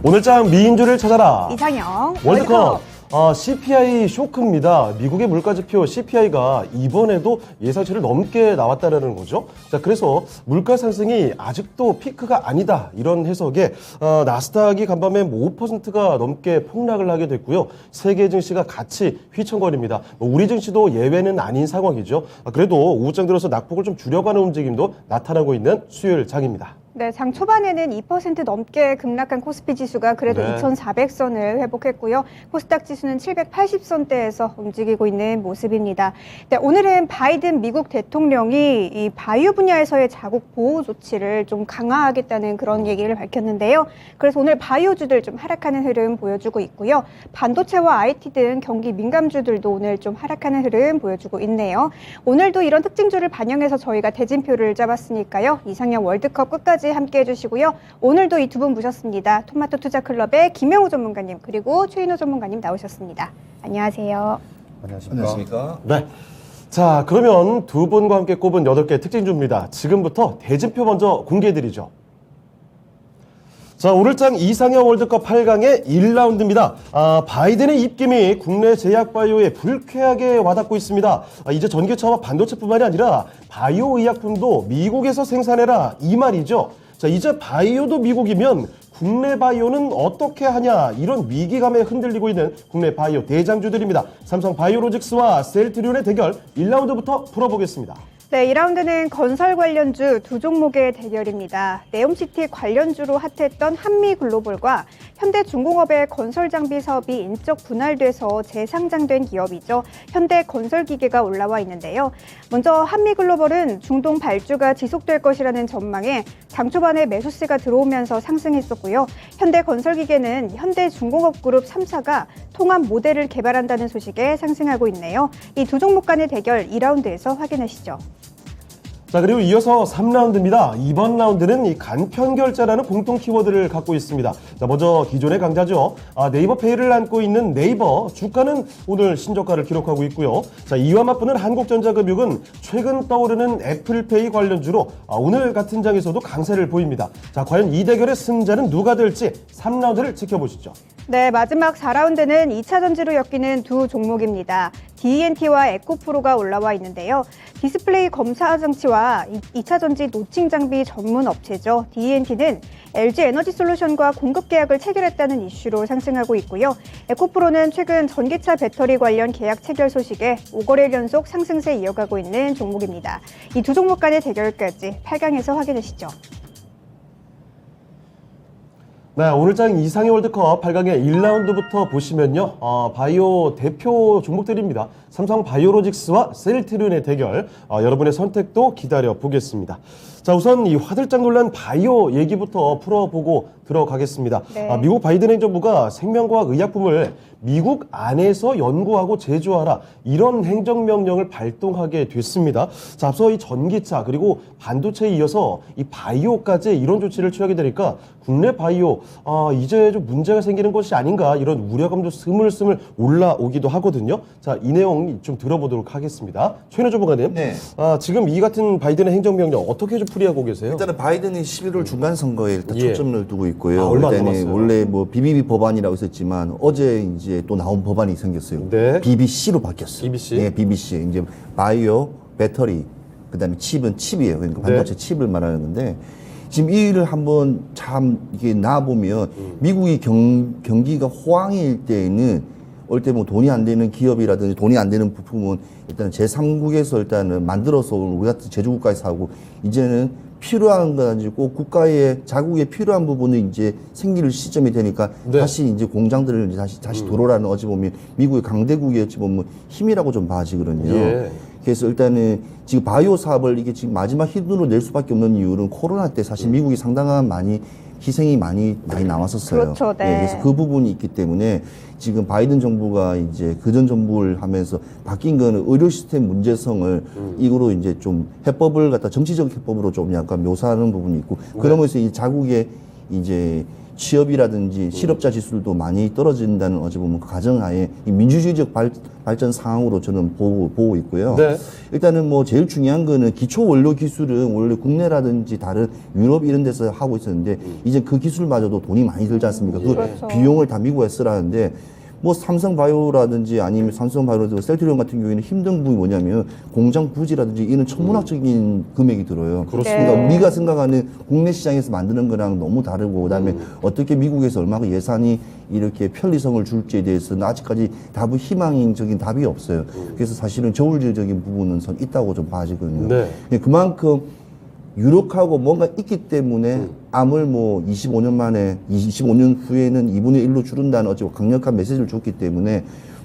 오늘장 미인주를 찾아라. 이상형 월드컵. CPI 쇼크입니다. 미국의 물가지표 CPI가 이번에도 예상치를 넘게 나왔다는 거죠. 자, 그래서 물가 상승이 아직도 피크가 아니다. 이런 해석에 나스닥이 간밤에 5%가 넘게 폭락을 하게 됐고요. 세계 증시가 같이 휘청거립니다. 우리 증시도 예외는 아닌 상황이죠. 그래도 오후장 들어서 낙폭을 좀 줄여가는 움직임도 나타나고 있는 수요일 장입니다. 네, 장 초반에는 2% 넘게 급락한 코스피 지수가 그래도 2,400선을 회복했고요. 코스닥 지수는 780선대에서 움직이고 있는 모습입니다. 네, 오늘은 바이든 미국 대통령이 이 바이오 분야에서의 자국 보호 조치를 좀 강화하겠다는 그런 얘기를 밝혔는데요. 그래서 오늘 바이오주들 좀 하락하는 흐름 보여주고 있고요. 반도체와 IT 등 경기 민감주들도 오늘 좀 하락하는 흐름 보여주고 있네요. 오늘도 이런 특징주를 반영해서 저희가 대진표를 잡았으니까요. 이상형 월드컵 끝까지 함께 해주시고요. 오늘도 이 두 분 모셨습니다. 토마토 투자클럽의 김영우 전문가님 그리고 최인호 전문가님 나오셨습니다. 안녕하세요. 안녕하십니까? 네. 자, 그러면 두 분과 함께 꼽은 8개 특징주입니다. 지금부터 대진표 먼저 공개해드리죠. 자, 오늘장 이상형 월드컵 8강의 1라운드입니다. 바이든의 입김이 국내 제약바이오에 불쾌하게 와닿고 있습니다. 이제 전기차와 반도체뿐만이 아니라 바이오 의약품도 미국에서 생산해라 이 말이죠. 자, 이제 바이오도 미국이면 국내 바이오는 어떻게 하냐 이런 위기감에 흔들리고 있는 국내 바이오 대장주들입니다. 삼성 바이오로직스와 셀트리온의 대결 1라운드부터 풀어보겠습니다. 네, 2라운드는 건설 관련주 두 종목의 대결입니다. 네옴시티 관련주로 핫했던 한미글로벌과 현대중공업의 건설장비 사업이 인적 분할돼서 재상장된 기업이죠. 현대건설기계가 올라와 있는데요. 먼저 한미글로벌은 중동 발주가 지속될 것이라는 전망에 장 초반에 매수세가 들어오면서 상승했었고요. 현대건설기계는 현대중공업 그룹 3사가 통합 모델을 개발한다는 소식에 상승하고 있네요. 이 두 종목 간의 대결 2라운드에서 확인하시죠. 자, 그리고 이어서 3라운드입니다. 이번 라운드는 이 간편결제라는 공통 키워드를 갖고 있습니다. 자, 먼저 기존의 강자죠. 네이버페이를 안고 있는 네이버 주가는 오늘 신저가를 기록하고 있고요. 자, 이와 맞붙는 한국전자금융은 최근 떠오르는 애플페이 관련주로 오늘 같은 장에서도 강세를 보입니다. 자, 과연 이 대결의 승자는 누가 될지 3라운드를 지켜보시죠. 네, 마지막 4라운드는 2차 전지로 엮이는 두 종목입니다. D&T와 에코프로가 올라와 있는데요. 디스플레이 검사 장치와 2차 전지 노칭 장비 전문 업체죠. D&T는 LG 에너지 솔루션과 공급 계약을 체결했다는 이슈로 상승하고 있고요. 에코프로는 최근 전기차 배터리 관련 계약 체결 소식에 5거래일 연속 상승세 이어가고 있는 종목입니다. 이 두 종목 간의 대결까지 8강에서 확인하시죠. 네, 오늘장 이상의 월드컵 8강의 1라운드부터 보시면요. 바이오 대표 종목들입니다. 삼성 바이오로직스와 셀트리온의 대결. 여러분의 선택도 기다려 보겠습니다. 자, 우선 이 화들짝 놀란 바이오 얘기부터 풀어보고 들어가겠습니다. 네. 미국 바이든 행정부가 생명과학 의약품을 미국 안에서 연구하고 제조하라 이런 행정명령을 발동하게 됐습니다. 자, 앞서 이 전기차 그리고 반도체에 이어서 이 바이오까지 이런 조치를 취하게 되니까 국내 바이오 이제 좀 문제가 생기는 것이 아닌가 이런 우려감도 스물스물 올라오기도 하거든요. 자, 이 내용 좀 들어보도록 하겠습니다. 최인호 전문가님, 네. 지금 이 같은 바이든의 행정명령 어떻게 좀 풀이하고 계세요? 일단은 바이든이 11월 중간 선거에 일단 예. 초점을 두고 있고요. 얼마 안 일단은 남았어요. 원래 뭐 BBB 법안이라고 있었지만 어제 이제 또 나온 법안이 생겼어요. 네. BBC로 바뀌었어요. BBC? 네, BBC. 이제 바이오, 배터리, 그다음에 칩은 칩이에요. 그러니까 반도체 칩을 말하는 건데 지금 이 일을 한번 참 이게 나 보면 미국이 경기가 호황일 때에는 올 때 뭐 돈이 안 되는 기업이라든지 돈이 안 되는 부품은 일단 제3국에서 일단은 만들어서 우리 같은 제조국가에서 하고 이제는 필요한 거 가지고 국가의 자국에 필요한 부분이 이제 생길 시점이 되니까 네. 다시 이제 공장들을 이제 다시 돌아라는 어찌 보면 미국의 강대국의 어찌 보면 힘이라고 좀 봐지거든요. 예. 그래서 일단은 지금 바이오 사업을 이게 지금 마지막 힘으로 낼 수밖에 없는 이유는 코로나 때 사실 미국이 상당한 희생이 많이 나왔었어요. 그렇죠, 네. 예, 그래서 그 부분이 있기 때문에 지금 바이든 정부가 이제 그전 정부를 하면서 바뀐 거는 의료 시스템 문제성을 이거로 이제 좀 해법을 갖다 정치적 해법으로 좀 약간 묘사하는 부분이 있고 그러면서 이 자국의 이제 취업이라든지 실업자 지수도 많이 떨어진다는 어찌 보면 그 가정하에 이 민주주의적 발전 상황으로 저는 보고 있고요. 네. 일단은 뭐 제일 중요한 거는 기초 원료 기술은 원래 국내라든지 다른 유럽 이런 데서 하고 있었는데 이제 그 기술마저도 돈이 많이 들지 않습니까? 그 그렇죠. 비용을 다 미국에 쓰라는데 뭐 삼성바이오라든지 아니면 삼성바이오라든지 셀트리온 같은 경우에는 힘든 부분이 뭐냐면 공장 부지라든지 이런 천문학적인 금액이 들어요. 그렇습니다. 그러니까 우리가 생각하는 국내 시장에서 만드는 거랑 너무 다르고 그다음에 어떻게 미국에서 얼마나 예산이 이렇게 편리성을 줄지에 대해서는 아직까지 희망적인 답이 없어요. 그래서 사실은 저울질적인 부분은 있다고 좀 봐지거든요. 네. 그만큼 유력하고 뭔가 있기 때문에 암을 뭐 25년 만에 25년 후에는 2분의 1로 줄인다는 어찌 강력한 메시지를 줬기 때문에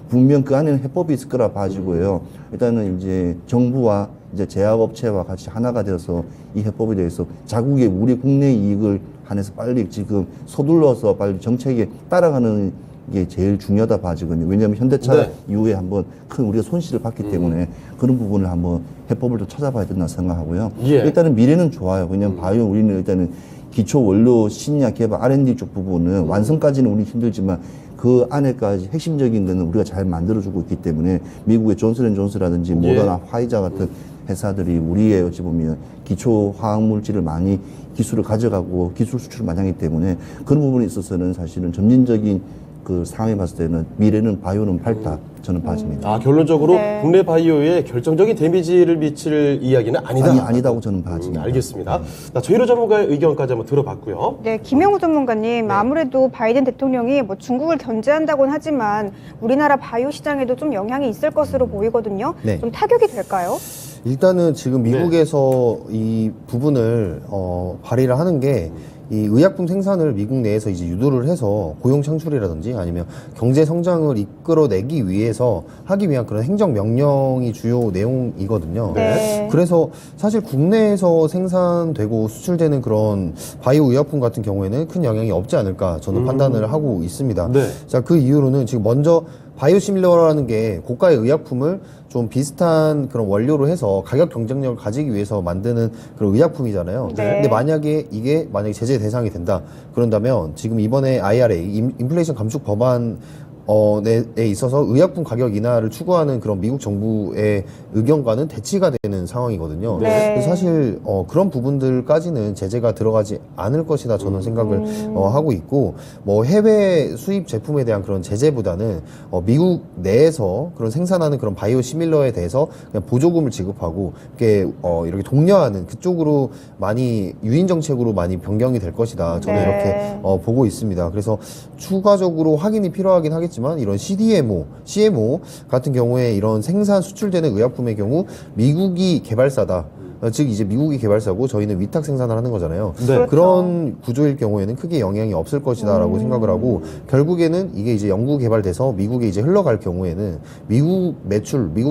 분명 그 안에는 해법이 있을 거라 봐지고요. 일단은 이제 정부와 이제 제약업체와 같이 하나가 되어서 이 해법에 대해서 자국의 우리 국내 이익을 한해서 빨리 지금 서둘러서 빨리 정책에 따라가는 게 제일 중요하다 봐지거든요. 왜냐하면 현대차 네. 이후에 한번 큰 우리가 손실을 봤기 때문에 그런 부분을 한번 해법을 좀 찾아봐야 된다 생각하고요. 예. 일단은 미래는 좋아요. 왜냐하면 바이오 우리는 일단은 기초 원료 신약 개발 R&D 쪽 부분은 완성까지는 우리 힘들지만 그 안에까지 핵심적인 거는 우리가 잘 만들어주고 있기 때문에 미국의 존슨앤존슨라든지 모더나 화이자 같은 회사들이 우리의 어찌 보면 기초 화학 물질을 많이 기술을 가져가고 기술 수출을 많이 하기 때문에 그런 부분에 있어서는 사실은 점진적인 그 상황에 봤을 때는 미래는 바이오는 밝다 저는 봐집니다. 아, 결론적으로 네. 국내 바이오에 결정적인 데미지를 미칠 이야기는 아니다. 아니다고 저는 봐집니다. 알겠습니다. 자, 조희로 전문가의 의견까지 한번 들어봤고요. 네, 김영우 전문가님, 아무래도 바이든 대통령이 뭐 중국을 견제한다고는 하지만 우리나라 바이오 시장에도 좀 영향이 있을 것으로 보이거든요. 네. 좀 타격이 될까요? 일단은 지금 미국에서 이 부분을 발의를 하는 게 이 의약품 생산을 미국 내에서 이제 유도를 해서 고용 창출이라든지 아니면 경제 성장을 이끌어내기 위해서 하기 위한 그런 행정 명령이 주요 내용이거든요. 네. 그래서 사실 국내에서 생산되고 수출되는 그런 바이오 의약품 같은 경우에는 큰 영향이 없지 않을까 저는 판단을 하고 있습니다. 네. 자, 그 이유로는 지금 먼저 바이오시밀러라는 게 고가의 의약품을 좀 비슷한 그런 원료로 해서 가격 경쟁력을 가지기 위해서 만드는 그런 의약품이잖아요. 네. 근데 만약에 이게 만약에 제재 대상이 된다. 그런다면 지금 이번에 IRA, 인플레이션 감축 법안 에 있어서 의약품 가격 인하를 추구하는 그런 미국 정부의 의견과는 대치가 되는 상황이거든요. 네. 그래서 사실 그런 부분들까지는 제재가 들어가지 않을 것이다 저는 생각을 하고 있고 뭐 해외 수입 제품에 대한 그런 제재보다는 미국 내에서 그런 생산하는 그런 바이오 시밀러에 대해서 그냥 보조금을 지급하고 이렇게 독려하는 그쪽으로 많이 유인 정책으로 많이 변경이 될 것이다 저는 네. 이렇게 보고 있습니다. 그래서 추가적으로 확인이 필요하긴 하겠지만 이런 CMO 같은 경우에 이런 생산 수출되는 의약품의 경우 미국이 개발사다. 즉 이제 미국이 개발사고 저희는 위탁 생산을 하는 거잖아요. 네. 그렇죠. 그런 구조일 경우에는 크게 영향이 없을 것이다라고 생각을 하고 결국에는 이게 이제 연구 개발돼서 미국에 이제 흘러갈 경우에는 미국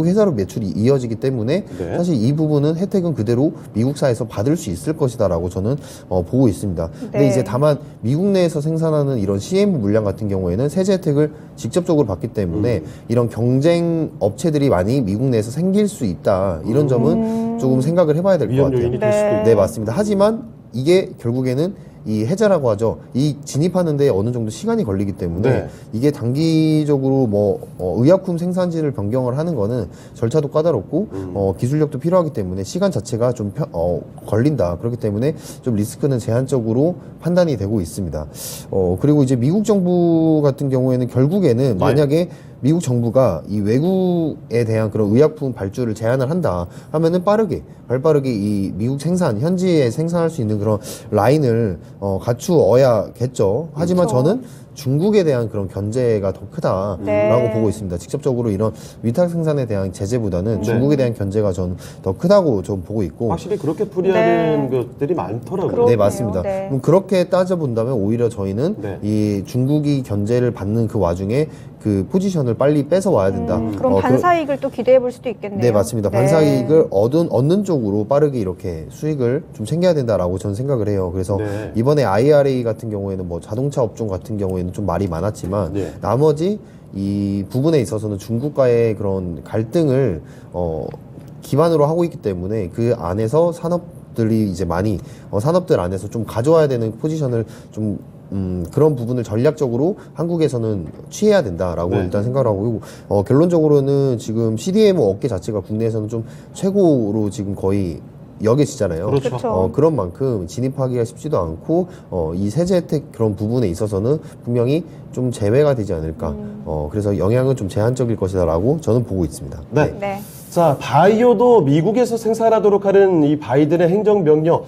회사로 매출이 이어지기 때문에 네. 사실 이 부분은 혜택은 그대로 미국사에서 받을 수 있을 것이다라고 저는 보고 있습니다. 근데 네. 이제 다만 미국 내에서 생산하는 이런 CM 물량 같은 경우에는 세제 혜택을 직접적으로 받기 때문에 이런 경쟁 업체들이 많이 미국 내에서 생길 수 있다. 이런 점은 조금 생각을 해봐야 될 것 위험 같아요. 요인이 될 수도 네. 있고. 네, 맞습니다. 하지만 이게 결국에는 이 해제라고 하죠. 이 진입하는데 어느 정도 시간이 걸리기 때문에 네. 이게 단기적으로 뭐 의약품 생산지를 변경을 하는 거는 절차도 까다롭고 기술력도 필요하기 때문에 시간 자체가 좀 걸린다. 그렇기 때문에 좀 리스크는 제한적으로 판단이 되고 있습니다. 그리고 이제 미국 정부 같은 경우에는 결국에는 만약에 미국 정부가 이 외국에 대한 그런 의약품 발주를 제한을 한다 하면은 발빠르게 이 미국 현지에 생산할 수 있는 그런 라인을 갖추어야겠죠. 하지만 그렇죠. 저는 중국에 대한 그런 견제가 더 크다라고 네. 보고 있습니다. 직접적으로 이런 위탁 생산에 대한 제재보다는 네. 중국에 대한 견제가 전 더 크다고 좀 보고 있고 확실히 그렇게 풀이하는 네. 것들이 많더라고요. 그러네요. 네, 맞습니다. 네. 그럼 그렇게 따져본다면 오히려 저희는 네. 이 중국이 견제를 받는 그 와중에 그 포지션을 빨리 뺏어 와야 된다. 그럼 반사이익을 또 기대해 볼 수도 있겠네요. 네, 맞습니다. 네. 반사이익을 얻는 쪽으로 빠르게 이렇게 수익을 좀 챙겨야 된다라고 저는 생각을 해요. 그래서 네. 이번에 IRA 같은 경우에는 뭐 자동차 업종 같은 경우에는 좀 말이 많았지만 네. 나머지 이 부분에 있어서는 중국과의 그런 갈등을 기반으로 하고 있기 때문에 그 안에서 산업 기업들이 이제 많이 산업들 안에서 좀 가져와야 되는 포지션을 좀 그런 부분을 전략적으로 한국에서는 취해야 된다라고 네. 일단 생각을 하고, 결론적으로는 지금 CDMO 업계 자체가 국내에서는 좀 최고로 지금 거의 여겨지잖아요. 그렇죠. 그렇죠. 그런 만큼 진입하기가 쉽지도 않고, 이 세제 혜택 그런 부분에 있어서는 분명히 좀 제외가 되지 않을까. 그래서 영향은 좀 제한적일 것이다라고 저는 보고 있습니다. 네. 네. 자, 바이오도 미국에서 생산하도록 하는 이 바이든의 행정명령,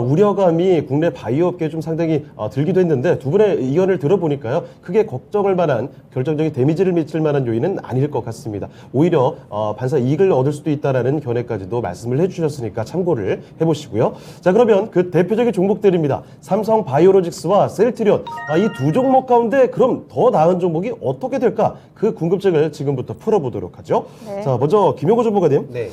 우려감이 국내 바이오 업계에 좀 상당히 들기도 했는데 두 분의 의견을 들어보니까요. 크게 걱정할 만한 결정적인 데미지를 미칠 만한 요인은 아닐 것 같습니다. 오히려 반사 이익을 얻을 수도 있다라는 견해까지도 말씀을 해주셨으니까 참고를 해보시고요. 자, 그러면 그 대표적인 종목들입니다. 삼성 바이오로직스와 셀트리온, 이 두 종목 가운데 그럼 더 나은 종목이 어떻게 될까? 그 궁금증을 지금부터 풀어보도록 하죠. 네. 자, 먼저 김용호 전문가님. 네.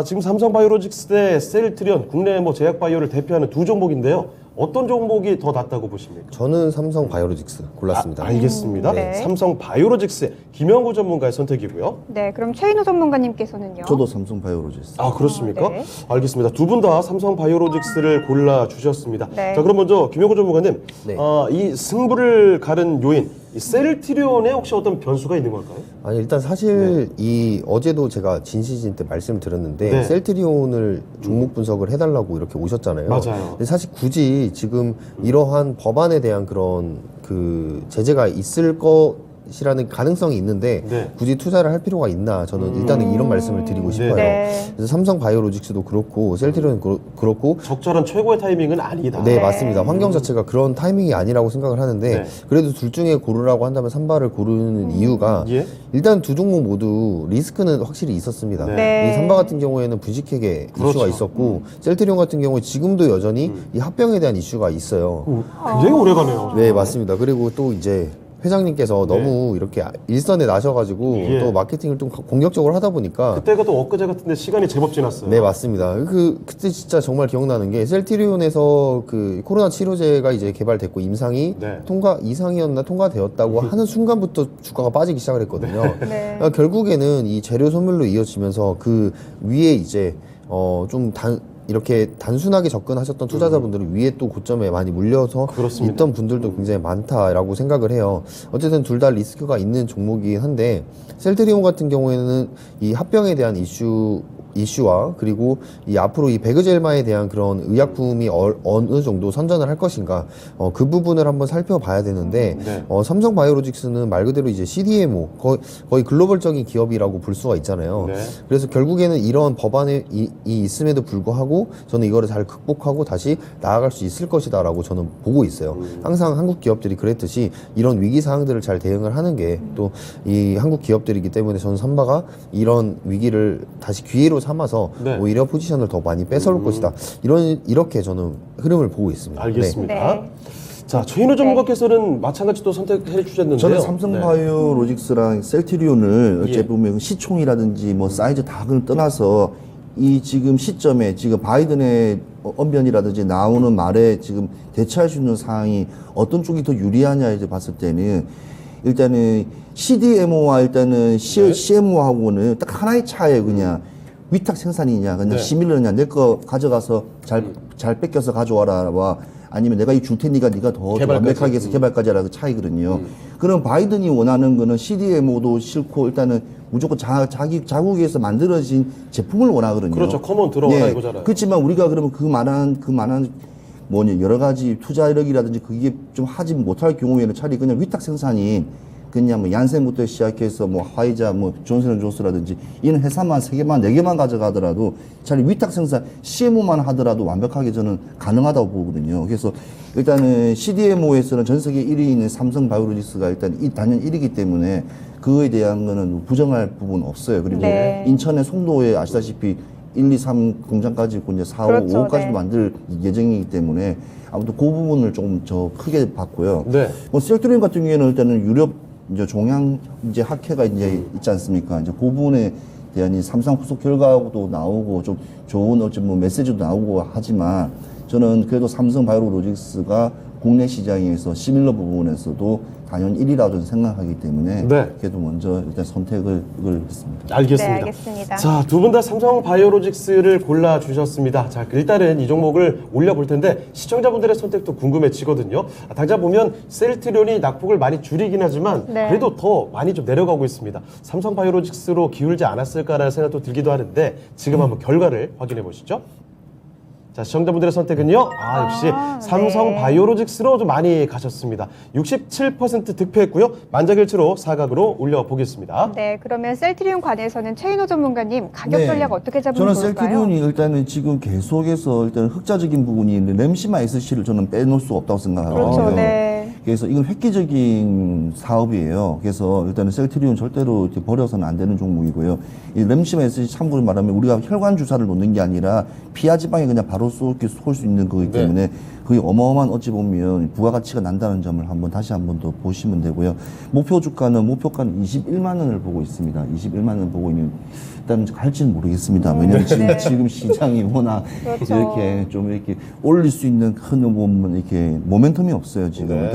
지금 삼성 바이오로직스 대 셀트리온, 국내 제약 바이오를 대표하는 두 종목인데요. 어떤 종목이 더 낫다고 보십니까? 저는 삼성 바이오로직스 골랐습니다. 알겠습니다. 네. 삼성 바이오로직스 김영구 전문가의 선택이고요. 네, 그럼 최인호 전문가님께서는요? 저도 삼성 바이오로직스. 아, 그렇습니까? 네. 알겠습니다. 두 분 다 삼성 바이오로직스를 골라 주셨습니다. 네. 자, 그럼 먼저 김영구 전문가님, 네. 이 승부를 가른 요인, 이 셀트리온에 혹시 어떤 변수가 있는 걸까요? 아니, 일단 사실 이 어제도 제가 진시즌 때 말씀을 드렸는데, 네. 셀트리온을 종목 분석을 해달라고 이렇게 오셨잖아요. 맞아요. 근데 사실 굳이 지금 이러한 법안에 대한 그런 그 제재가 있을 것이라는 가능성이 있는데, 네. 굳이 투자를 할 필요가 있나, 저는 일단은 이런 말씀을 드리고 싶어요. 네. 그래서 삼성 바이오로직스도 그렇고 셀트리온 그렇고 적절한 최고의 타이밍은 아니다. 네, 네. 맞습니다. 환경 자체가 그런 타이밍이 아니라고 생각을 하는데, 네. 그래도 둘 중에 고르라고 한다면 삼바를 고르는 이유가, 예? 일단 두 종목 모두 리스크는 확실히 있었습니다. 네. 이 삼바 같은 경우에는 분식회계 그렇죠. 이슈가 있었고, 셀트리온 같은 경우에 지금도 여전히 이 합병에 대한 이슈가 있어요. 굉장히 오래가네요. 네, 맞습니다. 그리고 또 이제 회장님께서 너무 이렇게 일선에 나셔가지고 예. 또 마케팅을 좀 공격적으로 하다 보니까 그때가 또 엊그제 같은데 시간이 제법 지났어요. 네, 맞습니다. 그때 진짜 정말 기억나는 게 셀트리온에서 그 코로나 치료제가 이제 개발됐고 임상이 네. 이상이었나 통과되었다고 하는 순간부터 주가가 빠지기 시작을 했거든요. 네. 그러니까 결국에는 이 재료 소멸로 이어지면서 그 위에 이제 이렇게 단순하게 접근하셨던 투자자분들은 위에 또 고점에 많이 물려서 그렇습니다. 있던 분들도 굉장히 많다라고 생각을 해요. 어쨌든 둘 다 리스크가 있는 종목이긴 한데, 셀트리온 같은 경우에는 이 합병에 대한 이슈와 그리고 이 앞으로 이 배그젤마에 대한 그런 의약품이 어느 정도 선전을 할 것인가, 그 부분을 한번 살펴봐야 되는데, 네. 삼성 바이오로직스는 말 그대로 이제 CDMO 거의 글로벌적인 기업이라고 볼 수가 있잖아요. 네. 그래서 결국에는 이런 법안이 있음에도 불구하고 저는 이거를 잘 극복하고 다시 나아갈 수 있을 것이다라고 저는 보고 있어요. 항상 한국 기업들이 그랬듯이 이런 위기 사항들을 잘 대응을 하는 게 또 이 한국 기업들이기 때문에 저는 삼바가 이런 위기를 다시 기회로 삼아서 네. 오히려 포지션을 더 많이 뺏어올 것이다. 이렇게 저는 흐름을 보고 있습니다. 알겠습니다. 네. 자, 최인호 전문가께서는 마찬가지 또 선택해 주셨는데요. 저는 삼성 네. 바이오로직스랑 셀트리온을 예. 어째 보면 시총이라든지 뭐 사이즈 다 그걸 떠나서 이 지금 시점에 지금 바이든의 언변이라든지 나오는 말에 지금 대처할 수 있는 사항이 어떤 쪽이 더 유리하냐 이제 봤을 때는 일단은 CDMO와 일단은 CMO하고는 딱 하나의 차예요. 그냥 위탁 생산이냐, 그냥 네. 시밀러냐, 내 거 가져가서 잘 뺏겨서 가져와라와 아니면 내가 이 줄 테니까 네가 더 개발까지. 완벽하게 해서 개발까지 하라는 차이거든요. 그럼 바이든이 원하는 거는 CDMO도 싫고 일단은 무조건 자국에서 만들어진 제품을 원하거든요. 그렇죠. 커먼 들어와라 네. 이거잖아요. 그렇지만 우리가 그러면 그 많은 뭐냐 여러 가지 투자력이라든지 그게 좀 하지 못할 경우에는 차라리 그냥 위탁 생산인 그냥 뭐 얀센부터 시작해서 뭐 화이자 뭐 존슨앤존스라든지 이런 회사만 3개만 4개만 가져가더라도 차라리 위탁 생산 CMO만 하더라도 완벽하게 저는 가능하다고 보거든요. 그래서 일단은 CDMO에서는 전 세계 1위에 있는 삼성 바이오로직스가 일단 단연 1위이기 때문에 그거에 대한 거는 부정할 부분 없어요. 그리고 네. 인천의 송도에 아시다시피 1, 2, 3 공장까지 있고 이제 4, 5, 그렇죠, 5까지도 네. 만들 예정이기 때문에 아무튼 그 부분을 조금 저 크게 봤고요. 네. 뭐 셀트리온 같은 경우에는 일단은 유럽 이제 종양 이제 학회가 이제 있지 않습니까? 이제 그 부분에 대한 이 삼성 후속 결과도 나오고 좀 좋은 어떤 뭐 메시지도 나오고 하지만 저는 그래도 삼성바이오로직스가 국내 시장에서 시밀러 부분에서도 당연 1위라고 생각하기 때문에 네. 그래도 먼저 일단 선택을 했습니다. 알겠습니다. 네, 알겠습니다. 자, 두 분 다 삼성 바이오로직스를 골라 주셨습니다. 자, 일단은 이 종목을 올려볼 텐데 시청자분들의 선택도 궁금해지거든요. 당장 보면 셀트리온이 낙폭을 많이 줄이긴 하지만 네. 그래도 더 많이 좀 내려가고 있습니다. 삼성 바이오로직스로 기울지 않았을까라는 생각도 들기도 하는데 지금 한번 결과를 확인해 보시죠. 자, 시청자분들의 선택은요. 역시 삼성 네. 바이오로직스로 좀 많이 가셨습니다. 67% 득표했고요. 만장일치로 사각으로 올려보겠습니다. 네, 그러면 셀트리온 관해서는 최인호 전문가님 가격 네. 전략 어떻게 잡으면 저는 좋을까요? 셀트리온이 일단은 지금 계속해서 일단 흑자적인 부분이 있는데 램시마 SC를 저는 빼놓을 수가 없다고 생각하거든요. 그렇죠, 네. 그래서 이건 획기적인 사업이에요. 그래서 일단은 셀트리온 절대로 이렇게 버려서는 안 되는 종목이고요. 이 램시마 SC 참고로 말하면 우리가 혈관 주사를 놓는 게 아니라 피하 지방에 그냥 바로 쏠 수 있는 거기 때문에 거의 어마어마한 어찌 보면 부가가치가 난다는 점을 다시 한번 더 보시면 되고요. 목표가는 21만 원을 보고 있습니다. 21만 원 보고 있는 일단 갈지는 모르겠습니다. 왜냐면 네. 지금 시장이 워낙 그렇죠. 이렇게 좀 이렇게 올릴 수 있는 큰 이렇게 모멘텀이 없어요. 지금 네.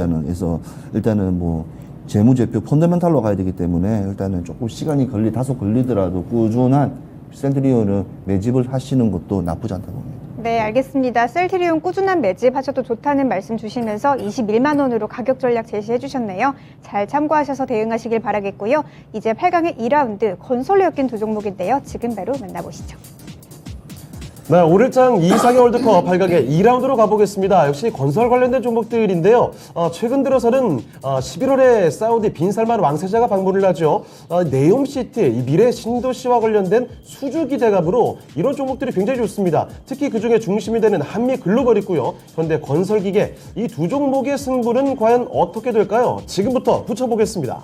일단은 뭐 재무제표 펀더멘탈로 가야 되기 때문에 일단은 조금 시간이 다소 걸리더라도 꾸준한 셀트리온을 매집을 하시는 것도 나쁘지 않다고 봅니다. 네, 알겠습니다. 셀트리온 꾸준한 매집하셔도 좋다는 말씀 주시면서 21만 원으로 가격 전략 제시해 주셨네요. 잘 참고하셔서 대응하시길 바라겠고요. 이제 8강의 2라운드 건설로 엮인 두 종목인데요. 지금 바로 만나보시죠. 네, 오늘장 이상형 월드컵 8강의 2라운드로 가보겠습니다. 역시 건설 관련된 종목들인데요. 최근 들어서는 11월에 사우디 빈살만 왕세자가 방문을 하죠. 네옴시티, 이 미래 신도시와 관련된 수주기 대감으로 이런 종목들이 굉장히 좋습니다. 특히 그중에 중심이 되는 한미글로벌 있고요. 현대 건설기계, 이 두 종목의 승부는 과연 어떻게 될까요? 지금부터 붙여보겠습니다.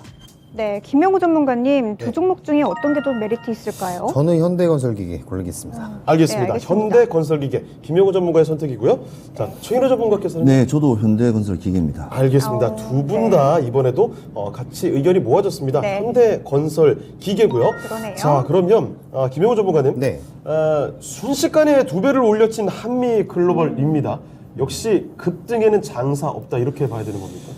네, 김명우 전문가님 두 종목 중에 어떤 게 더 메리트 있을까요? 저는 현대건설기계 고르겠습니다. 알겠습니다. 네, 알겠습니다. 현대건설기계, 김영호 전문가의 선택이고요. 자, 최인호 전문가께서는 네, 저도 현대건설기계입니다. 알겠습니다. 두 분 다 이번에도 같이 의견이 모아졌습니다. 네. 현대건설 기계고요. 그러네요. 자, 그러면 김영호 전문가님, 네. 순식간에 2배를 올려친 한미글로벌입니다. 역시 급등에는 장사 없다 이렇게 봐야 되는 겁니까?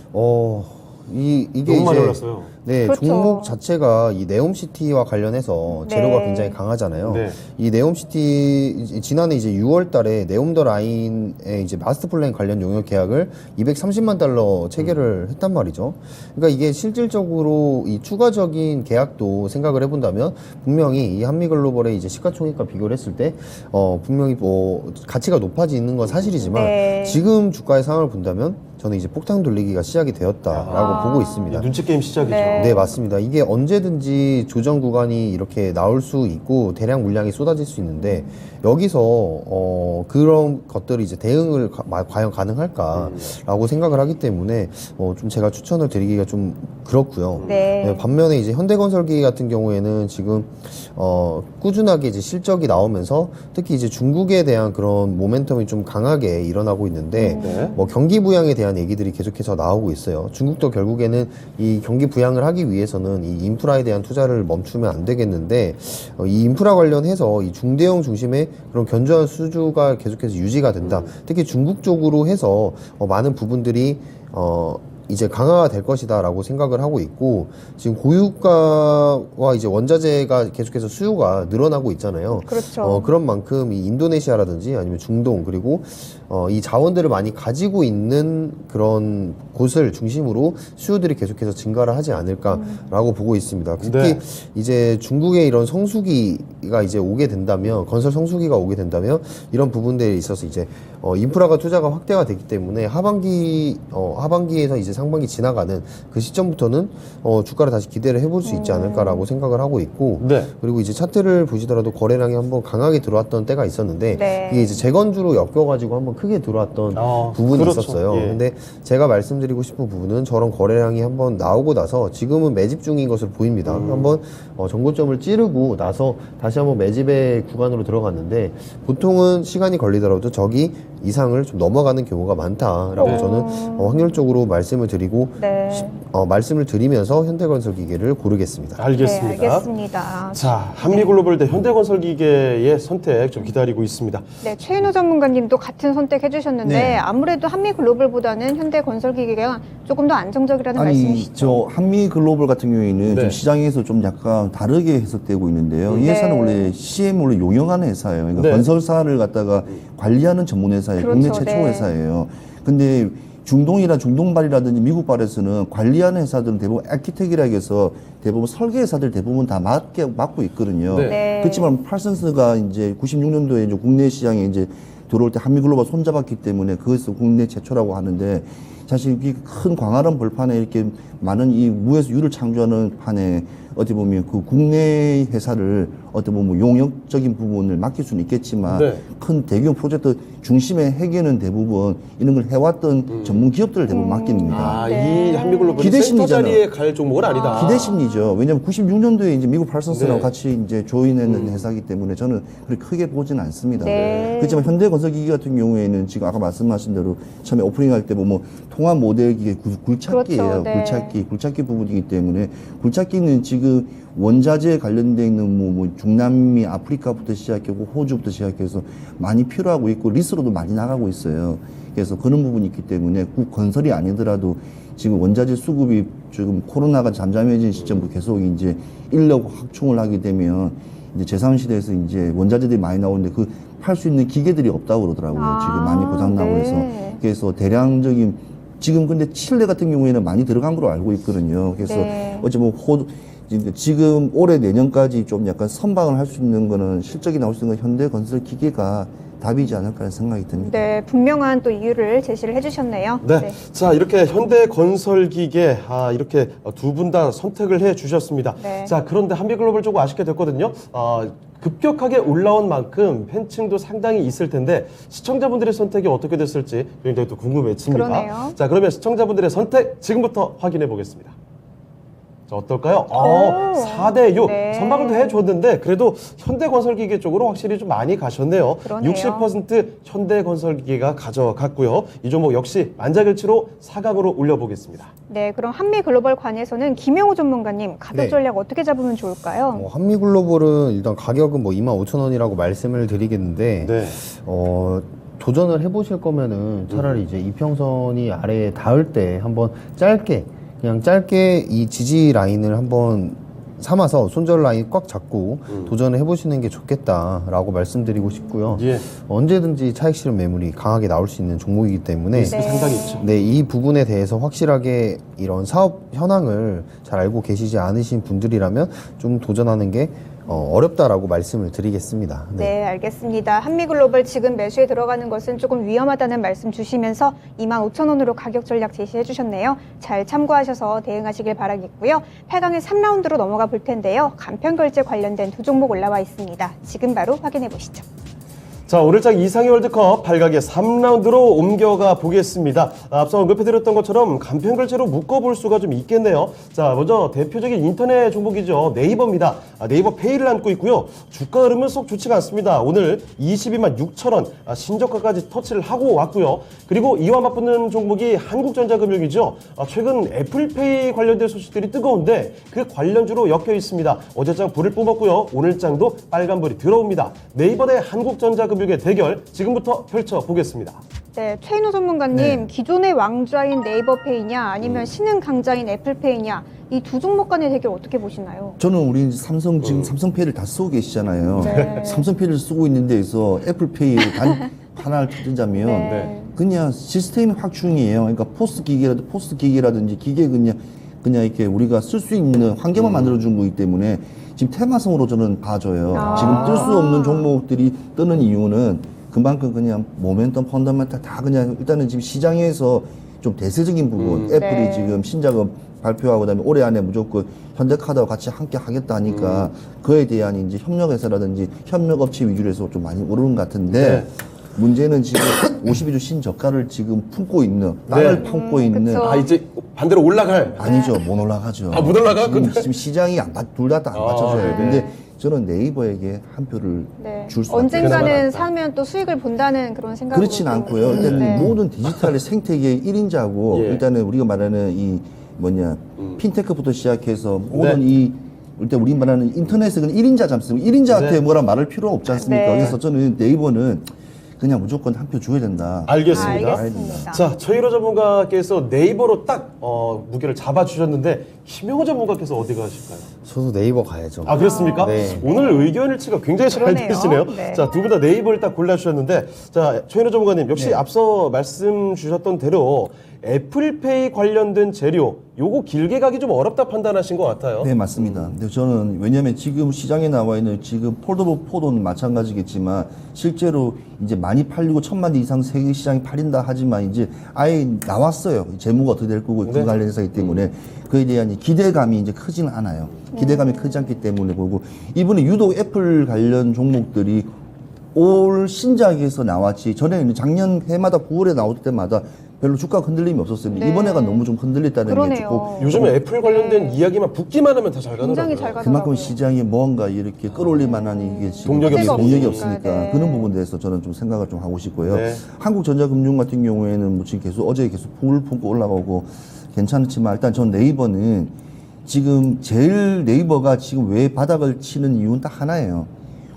이게 너무 많이 이제 올랐어요. 네, 그렇죠. 종목 자체가 이 네옴시티와 관련해서 네. 재료가 굉장히 강하잖아요. 네. 이 네옴시티 지난해 이제 6월 달에 네옴더 라인의 이제 마스터 플랜 관련 용역 계약을 230만 달러 체결을 했단 말이죠. 그러니까 이게 실질적으로 이 추가적인 계약도 생각을 해본다면 분명히 이 한미글로벌의 이제 시가총액과 비교를 했을 때 분명히 뭐 가치가 높아지는 건 사실이지만 네. 지금 주가의 상황을 본다면 저는 이제 폭탄 돌리기가 시작이 되었다라고 보고 있습니다. 눈치 게임 시작이죠. 네. 네, 맞습니다. 이게 언제든지 조정 구간이 이렇게 나올 수 있고 대량 물량이 쏟아질 수 있는데 여기서 그런 것들이 이제 대응을 과연 가능할까라고 생각을 하기 때문에 좀 제가 추천을 드리기가 좀 그렇고요. 네. 반면에 이제 현대건설기 같은 경우에는 지금 꾸준하게 이제 실적이 나오면서 특히 이제 중국에 대한 그런 모멘텀이 좀 강하게 일어나고 있는데 네. 뭐 경기 부양에 대한 얘기들이 계속해서 나오고 있어요. 중국도 결국에는 이 경기 부양을 하기 위해서는 이 인프라에 대한 투자를 멈추면 안 되겠는데 이 인프라 관련해서 이 중대형 중심의 그런 견조한 수주가 계속해서 유지가 된다. 특히 중국 쪽으로 해서 많은 부분들이 이제 강화가 될 것이다라고 생각을 하고 있고 지금 고유가와 이제 원자재가 계속해서 수요가 늘어나고 있잖아요. 그렇죠. 그런 만큼 이 인도네시아라든지 아니면 중동 그리고 이 자원들을 많이 가지고 있는 그런 곳을 중심으로 수요들이 계속해서 증가를 하지 않을까라고 보고 있습니다. 특히 네. 이제 중국의 이런 성수기가 이제 오게 된다면 건설 성수기가 오게 된다면 이런 부분들에 있어서 이제 인프라가 투자가 확대가 되기 때문에 하반기에서 이제 상반기 지나가는 그 시점부터는 주가를 다시 기대를 해볼 수 있지 않을까라고 생각을 하고 있고 네. 그리고 이제 차트를 보시더라도 거래량이 한번 강하게 들어왔던 때가 있었는데 네. 이게 이제 재건주로 엮여가지고 한번 크게 들어왔던 부분이 그렇죠. 있었어요. 예. 근데 제가 말씀드리고 싶은 부분은 저런 거래량이 한번 나오고 나서 지금은 매집 중인 것으로 보입니다. 한번 전고점을 찌르고 나서 다시 한번 매집의 구간으로 들어갔는데 보통은 시간이 걸리더라도 저기 이상을 좀 넘어가는 경우가 많다라고 저는 확률적으로 말씀을 드리고 네. 말씀을 드리면서 현대건설기계를 고르겠습니다. 알겠습니다. 네, 알겠습니다. 자, 한미글로벌 대 현대건설기계의 선택 좀 기다리고 있습니다. 네, 최인호 전문가님도 같은 선택 해주셨는데 네. 아무래도 한미글로벌보다는 현대건설기계가 조금 더 안정적이라는 아니 말씀이시죠? 저 한미글로벌 같은 경우에는 네. 좀 시장에서 좀 약간 다르게 해석되고 있는데요. 이 회사는 네. 원래 CM 원래 용역하는 회사예요. 그러니까 네. 건설사를 갖다가 관리하는 전문 회사예요. 그렇죠, 국내 최초 네. 회사예요. 근데 중동발이라든지 미국발에서는 관리하는 회사들은 대부분 아키텍이라고 해서 대부분 설계 회사들 대부분 다 맡고 있거든요. 네. 네. 그렇지만 팔슨스가 이제 96년도에 이제 국내 시장에 이제 들어올 때 한미글로벌 손잡았기 때문에 그것을 국내 최초라고 하는데 사실 이 큰 광활한 벌판에 이렇게 많은 이 무에서 유를 창조하는 판에 어떻게 보면 그 국내 회사를 어떻게 보면 용역적인 부분을 맡길 수는 있겠지만 네. 큰 대규모 프로젝트 중심의 회계는 대부분 이런 걸 해왔던 전문 기업들을 대부분 맡깁니다. 아, 네. 이 한미글로벌이 기대 센터 심리잖아요. 자리에 갈 종목은 아니다. 기대 심리죠. 왜냐하면 96년도에 이제 미국 팔슨스랑 네. 같이 이제 조인했는 회사이기 때문에 저는 그렇게 크게 보지는 않습니다. 네. 그렇지만 현대건설기기 같은 경우에는 지금 아까 말씀하신 대로 처음에 오프닝할 때 보면 통합 모델 기계 굴착기예요. 그렇죠. 네. 굴착기 부분이기 때문에 굴착기는 지금 원자재에 관련돼 있는 뭐 중남미, 아프리카부터 시작하고 호주부터 시작해서 많이 필요하고 있고 리스로도 많이 나가고 있어요. 그래서 그런 부분이 있기 때문에 꼭 건설이 아니더라도 지금 원자재 수급이 지금 코로나가 잠잠해진 시점부터 계속 이제 인력 확충을 하게 되면 이제 제3시대에서 이제 원자재들이 많이 나오는데 그 팔 수 있는 기계들이 없다고 그러더라고요. 아, 지금 많이 고장나고 네. 그래서 대량적인 지금 근데 칠레 같은 경우에는 많이 들어간 걸로 알고 있거든요. 그래서 네. 어째 뭐 지금 올해 내년까지 좀 약간 선방을 할 수 있는 거는 실적이 나올 수 있는 건 현대건설 기계가 답이지 않을까 하는 생각이 듭니다. 네, 분명한 또 이유를 제시를 해주셨네요. 네. 자, 이렇게 현대건설기계, 이렇게 두 분 다 선택을 해 주셨습니다. 네. 자, 그런데 한미글로벌 조금 아쉽게 됐거든요. 급격하게 올라온 만큼 팬층도 상당히 있을 텐데 시청자분들의 선택이 어떻게 됐을지 굉장히 또 궁금해집니다. 그러네요. 자, 그러면 시청자분들의 선택 지금부터 확인해 보겠습니다. 자, 어떨까요? 오. 4대6. 네. 선방을 도 해줬는데 그래도 현대건설기계 쪽으로 확실히 좀 많이 가셨네요. 그러네요. 60% 현대건설기계가 가져갔고요. 이 종목 역시 만장일치로 4강으로 올려보겠습니다. 네, 그럼 한미글로벌 관에서는 김영호 전문가님 가격 네. 전략 어떻게 잡으면 좋을까요? 한미글로벌은 일단 가격은 뭐 25,000원이라고 말씀을 드리겠는데 네. 도전을 해보실 거면은 차라리 이제 이평선이 아래에 닿을 때 한번 그냥 짧게 이 지지 라인을 한번 삼아서 손절 라인 꽉 잡고 도전을 해보시는 게 좋겠다라고 말씀드리고 싶고요. 예. 언제든지 차익 실현 매물이 강하게 나올 수 있는 종목이기 때문에 리스크 상당히 있죠. 네, 이 부분에 대해서 확실하게 이런 사업 현황을 잘 알고 계시지 않으신 분들이라면 좀 도전하는 게 어렵다라고 말씀을 드리겠습니다. 네, 알겠습니다. 한미글로벌 지금 매수에 들어가는 것은 조금 위험하다는 말씀 주시면서 25,000원으로 가격 전략 제시해 주셨네요. 잘 참고하셔서 대응하시길 바라겠고요. 8강의 3라운드로 넘어가 볼 텐데요. 간편결제 관련된 두 종목 올라와 있습니다. 지금 바로 확인해 보시죠. 자, 오늘장 이상의 월드컵 8강의 3라운드로 옮겨가 보겠습니다. 앞서 언급해드렸던 것처럼 간편결제로 묶어볼 수가 좀 있겠네요. 자, 먼저 대표적인 인터넷 종목이죠. 네이버입니다. 네이버 페이를 안고 있고요. 주가 흐름은 썩 좋지가 않습니다. 오늘 22만 6천원 신저가까지 터치를 하고 왔고요. 그리고 이와 맞붙는 종목이 한국전자금융이죠. 최근 애플페이 관련된 소식들이 뜨거운데 그 관련주로 엮여 있습니다. 어제장 불을 뿜었고요. 오늘장도 빨간불이 들어옵니다. 네이버 대 한국전자금융 의 대결 지금부터 펼쳐보겠습니다. 네, 최인호 전문가님, 네. 기존의 왕좌인 네이버페이냐 아니면 신흥 강자인 애플페이냐 이 두 종목 간의 대결 어떻게 보시나요? 저는 우리 삼성 지금 삼성페이를 다 쓰고 계시잖아요. 네. 삼성페이를 쓰고 있는 데에서 애플페이를 단 하나를 찾자면 네. 그냥 시스템 확충이에요. 그러니까 포스트 기계라든지 기계 그냥 이렇게 우리가 쓸 수 있는 환경만 만들어준 거기 때문에 지금 테마성으로 저는 봐줘요. 아. 지금 뜰 수 없는 종목들이 뜨는 이유는 그만큼 그냥 모멘텀 펀더멘탈 다 그냥 일단은 지금 시장에서 좀 대세적인 부분 애플이 네. 지금 신작업 발표하고 그다음에 올해 안에 무조건 현대카드와 같이 함께 하겠다 하니까 그에 대한 이제 협력회사라든지 협력업체 위주로 해서 좀 많이 오르는 것 같은데 네. 문제는 지금 52주 신저가를 지금 품고 있는 땅을 네. 품고 있는 그쵸. 이제 반대로 올라갈. 아니죠 못 올라가죠. 못 올라가? 지금 시장이 둘 다 안 아, 맞춰져요. 네. 근데 저는 네이버에게 한 표를 네. 줄 수밖에 언젠가는 없어요. 사면 또 수익을 본다는 그런 생각으로. 그렇진 않고요. 일단 네. 모든 디지털 생태계의 1인자고 예. 일단은 우리가 말하는 이 뭐냐 핀테크부터 시작해서 모든 네. 이 일단 우리 말하는 인터넷은 1인자지 않습니까? 1인자한테 네. 뭐라 말할 필요 없지 않습니까? 네. 그래서 저는 네이버는 그냥 무조건 한 표 줘야 된다. 알겠습니다. 알겠습니다. 자, 최일호 전문가께서 네이버로 딱 무게를 잡아주셨는데 김영호 전문가께서 어디 가실까요? 저도 네이버 가야죠. 아, 그렇습니까? 네. 오늘 의견 일치가 굉장히 잘 그러네요. 되시네요. 네. 자, 두 분 다 네이버를 딱 골라주셨는데, 자, 최인호 전문가님, 역시 네. 앞서 말씀 주셨던 대로 애플페이 관련된 재료, 요거 길게 가기 좀 어렵다 판단하신 것 같아요. 네, 맞습니다. 근데 저는 왜냐하면 지금 시장에 나와 있는 지금 폴더블 포도는 마찬가지겠지만 실제로 이제 많이 팔리고 1,000만 대 이상 세계 시장이 팔린다 하지만 이제 아예 나왔어요. 재무가 어떻게 될 거고 네. 그 관련해서이기 때문에 그에 대한 기대감이 이제 크지는 않아요. 기대감이 크지 않기 때문에 보고 이번에 유독 애플 관련 종목들이 올 신작에서 나왔지 전에는 작년 해마다 9월에 나올 때마다 별로 주가 흔들림이 없었어요. 네. 이번에가 너무 좀 흔들렸다는 게 그러네요. 조금 요즘에 애플 관련된 이야기만 붙기만 하면 다 잘 가더라고요. 굉장히 잘 가더라고요. 그만큼 시장에 뭔가 이렇게 끌어올릴 만한 이게 지금 동력이 동력이 없으니까. 없으니까 네. 그런 부분에 대해서 저는 좀 생각을 좀 하고 싶고요. 네. 한국전자금융 같은 경우에는 뭐 지금 계속 어제 계속 폭을 품고 올라가고 괜찮지만 일단 전 네이버는 지금 제일 네이버가 지금 왜 바닥을 치는 이유는 딱 하나예요.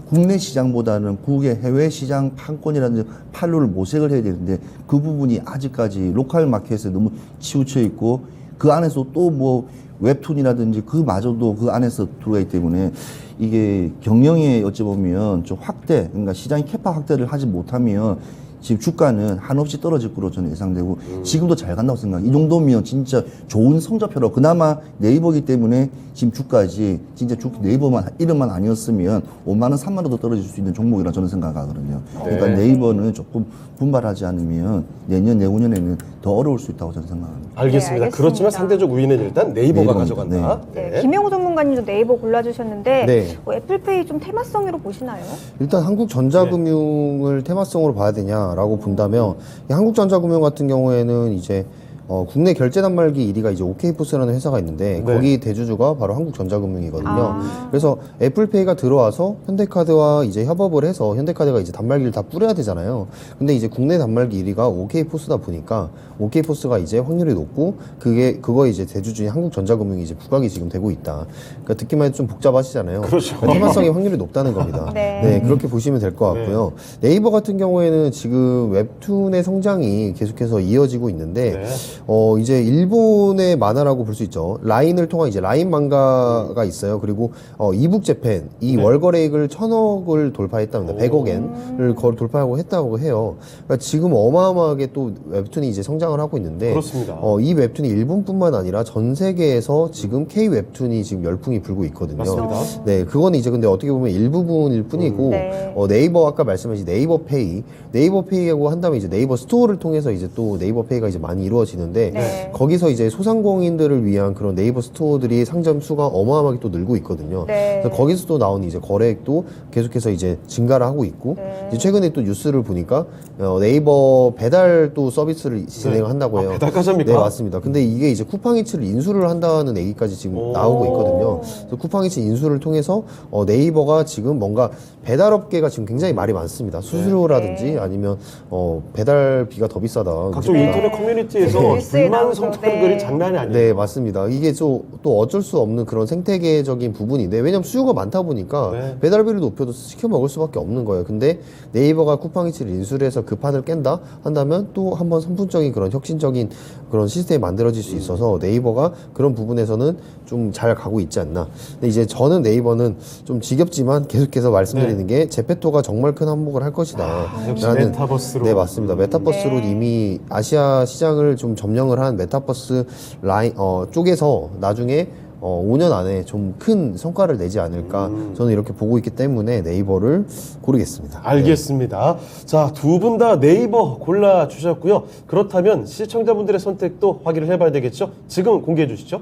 국내 시장보다는 국외 해외 시장 판권이라든지 판로를 모색을 해야 되는데 그 부분이 아직까지 로컬 마켓에 너무 치우쳐 있고 그 안에서 또 뭐 웹툰이라든지 그마저도 그 안에서 들어가 있기 때문에 이게 경영에 어찌 보면 좀 확대, 그러니까 시장의 캐파 확대를 하지 못하면 지금 주가는 한없이 떨어질 거로 저는 예상되고 지금도 잘 간다고 생각해요. 이 정도면 진짜 좋은 성적표로 그나마 네이버이기 때문에 지금 주가지 진짜 네이버만 이름만 아니었으면 5만 원, 3만 원도 떨어질 수 있는 종목이라 저는 생각하거든요. 그러니까 네. 네이버는 조금 분발하지 않으면 내년, 내후년에는 더 어려울 수 있다고 저는 생각합니다. 알겠습니다. 네, 알겠습니다. 그렇지만 상대적 우위는 일단 네이버가 네이버입니다. 가져간다. 네. 김영호 전문가님도 네이버 골라주셨는데 네. 뭐 애플페이 좀 테마성으로 보시나요? 일단 한국전자금융을 테마성으로 봐야 되냐라고 본다면 이 한국전자금융 같은 경우에는 이제 국내 결제 단말기 1위가 이제 OK포스라는 회사가 있는데 네. 거기 대주주가 바로 한국전자금융이거든요. 아. 그래서 애플페이가 들어와서 현대카드와 이제 협업을 해서 현대카드가 이제 단말기를 다 뿌려야 되잖아요. 근데 이제 국내 단말기 1위가 OK포스다 보니까 OK포스가 이제 확률이 높고 그거 이제 대주주인 한국전자금융이 이제 부각이 지금 되고 있다. 그러니까 듣기만 해도 좀 복잡하시잖아요. 그렇죠. 그러니까 테마성이 확률이 높다는 겁니다. 네. 그렇게 보시면 될 것 같고요. 네이버 같은 경우에는 지금 웹툰의 성장이 계속해서 이어지고 있는데 네. 이제 일본의 만화라고 볼 수 있죠. 라인을 통한 이제 라인 망가가 있어요. 그리고 이북 재팬 이 네. 월거래액을 1,000억을 돌파했답니다. 100억 엔을 돌파하고 했다고 해요. 그러니까 지금 어마어마하게 또 웹툰이 이제 성장을 하고 있는데 그렇습니다. 이 웹툰이 일본뿐만 아니라 전 세계에서 지금 K 웹툰이 지금 열풍이 불고 있거든요. 맞습니다. 네, 그거는 이제 근데 어떻게 보면 일부분일 뿐이고 네. 네이버 아까 말씀하신 네이버 페이하고 한다면 이제 네이버 스토어를 통해서 이제 또 네이버 페이가 이제 많이 이루어지는데 네. 거기서 이제 소상공인들을 위한 그런 네이버 스토어들이 상점 수가 어마어마하게 또 늘고 있거든요. 네. 그래서 거기서 또 나오는 이제 거래액도 계속해서 이제 증가를 하고 있고 네. 이제 최근에 또 뉴스를 보니까 네이버 배달 또 서비스를 진행한다고 해요. 배달까지 합니까? 네, 맞습니다. 근데 이게 이제 쿠팡이츠를 인수를 한다는 얘기까지 지금 오. 나오고 있거든요. 그래서 쿠팡이츠 인수를 통해서 네이버가 지금 뭔가 배달업계가 지금 굉장히 말이 많습니다. 수수료라든지 네. 아니면 배달비가 더 비싸다. 각종 네. 인터넷 커뮤니티에서 네. 뉴스에 불만 나오죠. 성탄글이 네. 장난이 아니에요. 네, 맞습니다. 이게 또 어쩔 수 없는 그런 생태계적인 부분인데, 왜냐면 수요가 많다 보니까 네. 배달비를 높여도 시켜 먹을 수밖에 없는 거예요. 근데 네이버가 쿠팡이츠를 인수를 해서 그 판을 깬다 한다면 또 한번 선풍적인 그런 혁신적인 그런 시스템이 만들어질 수 있어서 네이버가 그런 부분에서는 좀 잘 가고 있지 않나. 근데 이제 저는 네이버는 좀 지겹지만 계속해서 말씀드리는 게 제페토가 정말 큰 한몫을 할 것이다. 역시 라는- 메타버스로. 네, 맞습니다. 메타버스로 네. 이미 아시아 시장을 좀 점령을 한 메타버스 라인 쪽에서 나중에 5년 안에 좀 큰 성과를 내지 않을까 저는 이렇게 보고 있기 때문에 네이버를 고르겠습니다. 알겠습니다. 자, 두 분 다 네이버 골라주셨고요. 그렇다면 시청자분들의 선택도 확인을 해봐야 되겠죠? 지금 공개해 주시죠.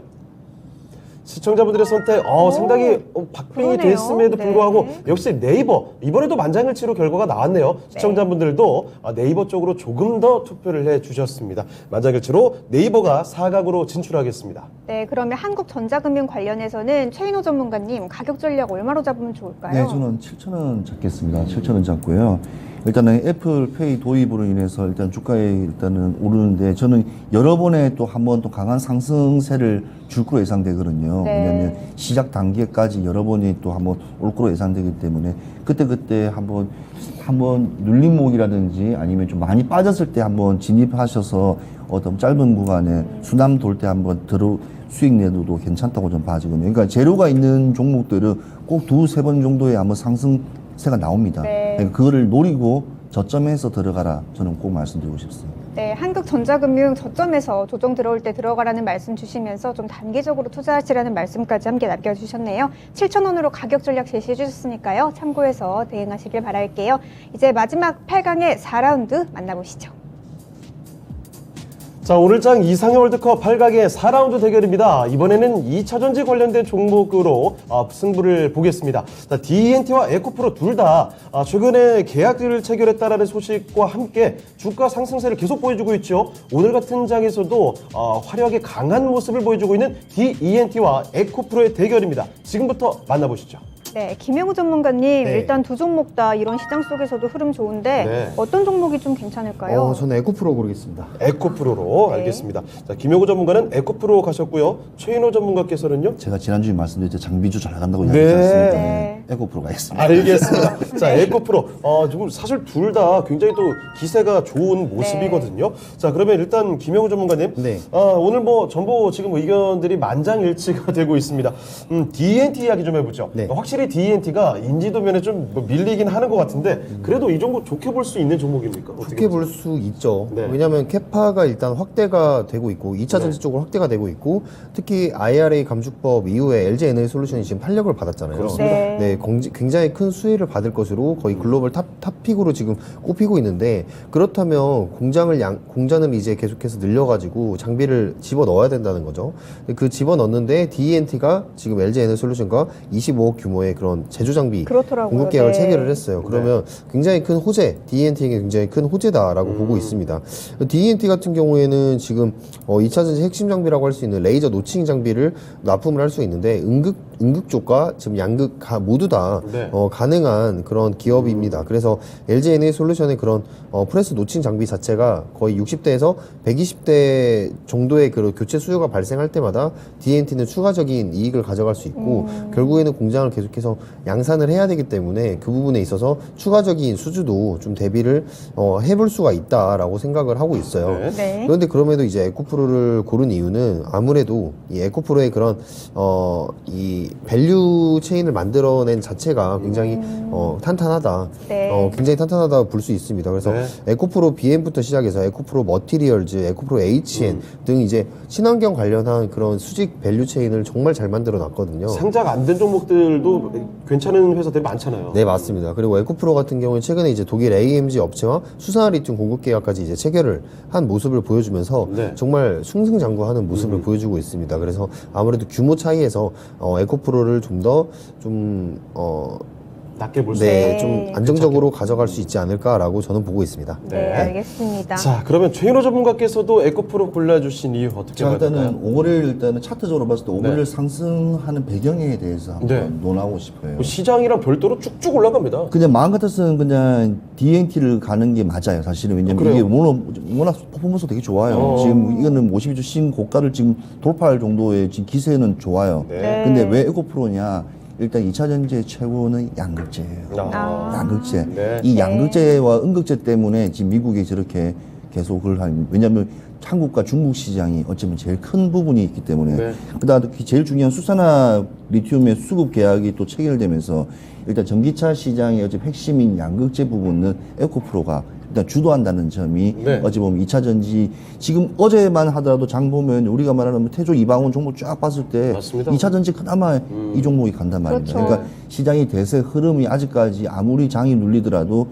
시청자분들의 선택 상당히 박빙이 그러네요. 됐음에도 네. 불구하고 역시 네이버 이번에도 만장일치로 결과가 나왔네요. 시청자분들도 네이버 쪽으로 조금 더 투표를 해주셨습니다. 만장일치로 네이버가 4강으로 진출하겠습니다. 네, 그러면 한국전자금융 관련해서는 최인호 전문가님 가격 전략 얼마로 잡으면 좋을까요? 네, 저는 7,000원 잡겠습니다. 7,000원 잡고요. 일단은 애플페이 도입으로 인해서 일단 주가에 일단은 오르는데 저는 여러 번에 또 한 번 또 강한 상승세를 줄 거로 예상되거든요. 네. 왜냐하면 시작 단계까지 여러 번이 또 한번 올 거로 예상되기 때문에 그때 한번 눌림목이라든지 아니면 좀 많이 빠졌을 때 한번 진입하셔서 어떤 짧은 구간에 수남 돌 때 한번 수익 내도 괜찮다고 좀 봐지거든요. 그러니까 재료가 있는 종목들은 꼭 2-3번 정도의 한번 상승세가 나옵니다. 네. 그러니까 그거를 노리고 저점에서 들어가라. 저는 꼭 말씀드리고 싶습니다. 네, 한국전자금융 저점에서 조정 들어올 때 들어가라는 말씀 주시면서 좀 단기적으로 투자하시라는 말씀까지 함께 남겨주셨네요. 7,000원으로 가격 전략 제시해 주셨으니까요. 참고해서 대응하시길 바랄게요. 이제 마지막 8강의 4라운드 만나보시죠. 자, 오늘 장 이상의 월드컵 8강의 4라운드 대결입니다. 이번에는 2차전지 관련된 종목으로 승부를 보겠습니다. 자, D&T와 에코프로 둘 다 최근에 계약을 체결했다라는 소식과 함께 주가 상승세를 계속 보여주고 있죠. 오늘 같은 장에서도 화려하게 강한 모습을 보여주고 있는 D&T와 에코프로의 대결입니다. 지금부터 만나보시죠. 네, 김영우 전문가님, 네. 일단 두 종목 다 이런 시장 속에서도 흐름 좋은데 네. 어떤 종목이 좀 괜찮을까요? 저는 에코프로 고르겠습니다. 에코프로로 네. 알겠습니다. 자, 김효구 전문가는 에코프로 가셨고요. 최인호 전문가께서는요? 제가 지난주에 말씀드렸죠. 장비주 잘 나간다고 네. 이야기했지 않습니까? 네. 에코프로 가겠습니다. 알겠습니다. 자, 에코프로. 지금 사실 둘 다 굉장히 또 기세가 좋은 모습이거든요. 자, 그러면 일단 김영우 전문가님. 네. 오늘 뭐 전부 지금 의견들이 만장일치가 되고 있습니다. D&T 이야기 좀 해보죠. 네. 확실히 D&T가 인지도면에 좀 밀리긴 하는 것 같은데 그래도 이 정도 좋게 볼 수 있는 종목입니까? 어떻게 좋게 보세요? 볼 수 있죠. 네. 왜냐하면 캐파가 일단 확대가 되고 있고 2차 전지 쪽으로 확대가 되고 있고 특히 IRA 감축법 이후에 LG 에너지솔루션이 지금 탄력을 받았잖아요. 그렇습니다. 네. 굉장히 큰 수혜를 받을 것으로 거의 글로벌 탑픽으로 지금 꼽히고 있는데 그렇다면 공장을 이제 계속해서 늘려가지고 장비를 집어 넣어야 된다는 거죠. 그 집어 넣는데 D&T가 지금 LG 에너지솔루션과 25억 규모의 그런 제조 장비 그렇더라고요. 공급 계약을 네. 체결을 했어요. 그러면 굉장히 큰 호재, D&T에게 굉장히 큰 호재다라고 보고 있습니다. D&T 같은 경우에는 지금 2차 전지 핵심 장비라고 할 수 있는 레이저 노칭 장비를 납품을 할 수 있는데 음극 쪽과 지금 양극 모두 다 네. 가능한 그런 기업입니다. 그래서 LG 에너지솔루션의 그런 프레스 노칭 장비 자체가 거의 60대에서 120대 정도의 그 교체 수요가 발생할 때마다 D&T는 추가적인 이익을 가져갈 수 있고 결국에는 공장을 계속해서 양산을 해야 되기 때문에 그 부분에 있어서 추가적인 수주도 좀 대비를 해볼 수가 있다라고 생각을 하고 있어요. 네. 네. 그런데 그럼에도 이제 에코프로를 고른 이유는 아무래도 이 에코프로의 그런 이 밸류 체인을 만들어낸 자체가 굉장히 탄탄하다. 네. 굉장히 탄탄하다 볼 수 있습니다. 그래서 네. 에코프로 BM부터 시작해서 에코프로 머티리얼즈, 에코프로 HN 등 이제 친환경 관련한 그런 수직 밸류 체인을 정말 잘 만들어 놨거든요. 상장 안 된 종목들도 괜찮은 회사들이 많잖아요. 네, 맞습니다. 그리고 에코프로 같은 경우는 최근에 이제 독일 AMG 업체와 수산화 리튬 공급 계약까지 이제 체결을 한 모습을 보여주면서 네. 정말 승승장구하는 모습을 보여주고 있습니다. 그래서 아무래도 규모 차이에서 에코프로를 좀 더 낮게 볼 수 네, 네. 좀 안정적으로 가져갈 수 있지 않을까라고 저는 보고 있습니다. 네, 알겠습니다. 자, 그러면 최인호 전문가께서도 에코프로 골라주신 이유 어떻게 자, 봐야 일단은 될까요? 오거를 일단은 차트적으로 봤을 때 오거를 네. 상승하는 배경에 대해서 한번 네. 논하고 싶어요. 뭐 시장이랑 별도로 쭉쭉 올라갑니다. 그냥 마음 같아서는 그냥 D&T를 가는 게 맞아요. 사실은 왜냐면 그래요? 이게 워낙 퍼포먼스가 되게 좋아요. 지금 이거는 52주 신고가를 지금 돌파할 정도의 지금 기세는 좋아요. 네. 근데 왜 에코프로냐? 일단 2차 전지의 최고는 양극재예요. 양극재. 네. 이 양극재와 음극재 때문에 지금 미국이 저렇게 계속 그걸 하는, 왜냐면 한국과 중국 시장이 어쩌면 제일 큰 부분이 있기 때문에. 네. 그다음에 제일 중요한 수산화 리튬의 수급 계약이 또 체결되면서 일단 전기차 시장의 어째 핵심인 양극재 부분은 에코프로가 일단 주도한다는 점이 네. 어찌 보면 2차 전지 지금 어제만 하더라도 장 보면 우리가 말하는 태조 이방원 종목 쫙 봤을 때 맞습니다. 2차 전지 그나마 이 종목이 간단 말입니다. 그렇죠. 그러니까 시장의 대세 흐름이 아직까지 아무리 장이 눌리더라도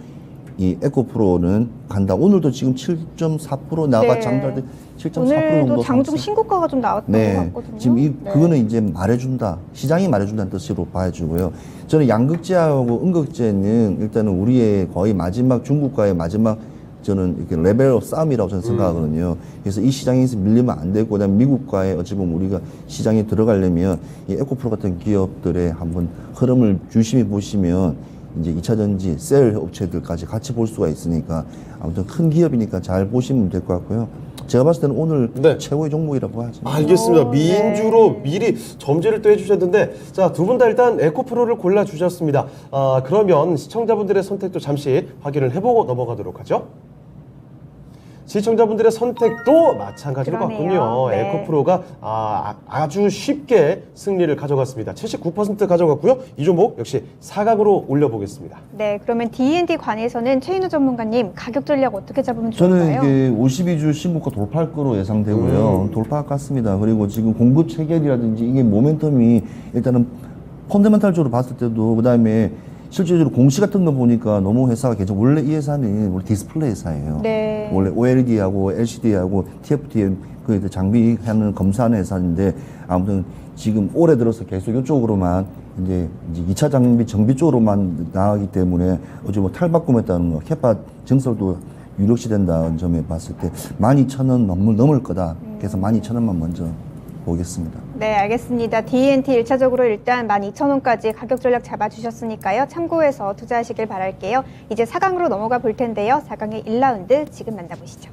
이 에코프로는 간다. 오늘도 지금 7.4% 나가 네. 장달 때 7.4% 오늘도 정도 장중 상승. 신고가가 좀 나왔던 네. 것 같거든요. 지금 네. 그거는 이제 말해준다. 시장이 말해준다는 뜻으로 봐주고요. 저는 양극재하고 음극재는 일단은 우리의 거의 마지막 중국과의 마지막 저는 이렇게 레벨업 싸움이라고 저는 생각하거든요. 그래서 이 시장에서 밀리면 안 되고, 그다음에 미국과의 어찌 보면 우리가 시장에 들어가려면 이 에코프로 같은 기업들의 한번 흐름을 유심히 보시면 이제 2차전지, 셀 업체들까지 같이 볼 수가 있으니까 아무튼 큰 기업이니까 잘 보시면 될 것 같고요. 제가 봤을 때는 오늘 네. 최고의 종목이라고 봐야죠. 알겠습니다. 오, 민주로 네. 미리 점지를 또 해주셨는데, 자, 두 분 다 일단 에코프로를 골라주셨습니다. 그러면 시청자분들의 선택도 잠시 확인을 해보고 넘어가도록 하죠. 시청자분들의 선택도 마찬가지로 그러네요. 같군요. 네. 에코프로가 아주 쉽게 승리를 가져갔습니다. 79% 가져갔고요. 이 종목 역시 4강으로 올려보겠습니다. 네, 그러면 D&D 관해서는 최인우 전문가님 가격 전략 어떻게 잡으면 저는 좋을까요? 이게 52주 신고가 돌파할 거로 예상되고요. 돌파할 것 같습니다. 그리고 지금 공급 체결이라든지 이게 모멘텀이 일단은 펀더멘탈적으로 봤을 때도 그다음에 실질적으로 공시 같은 거 보니까 너무 회사가 괜찮고 원래 이 회사는 원래 디스플레이 회사예요. 네. 원래 OLED하고 LCD하고 TFT 그 장비하는 검사하는 회사인데 아무튼 지금 올해 들어서 계속 이쪽으로만 이제 2차 장비 정비 쪽으로만 나가기 때문에 어제 뭐 탈바꿈했다는 거, 캐파 증설도 유력시 된다는 점에 봤을 때 12,000원 넘을 거다. 그래서 12,000원만 먼저 보겠습니다. 네, 알겠습니다. D&T 1차적으로 일단 12,000원까지 가격 전략 잡아주셨으니까요. 참고해서 투자하시길 바랄게요. 이제 4강으로 넘어가 볼 텐데요. 4강의 1라운드 지금 만나보시죠.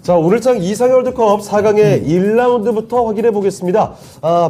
자, 오늘장 이상의 월드컵 4강의 1라운드부터 확인해 보겠습니다.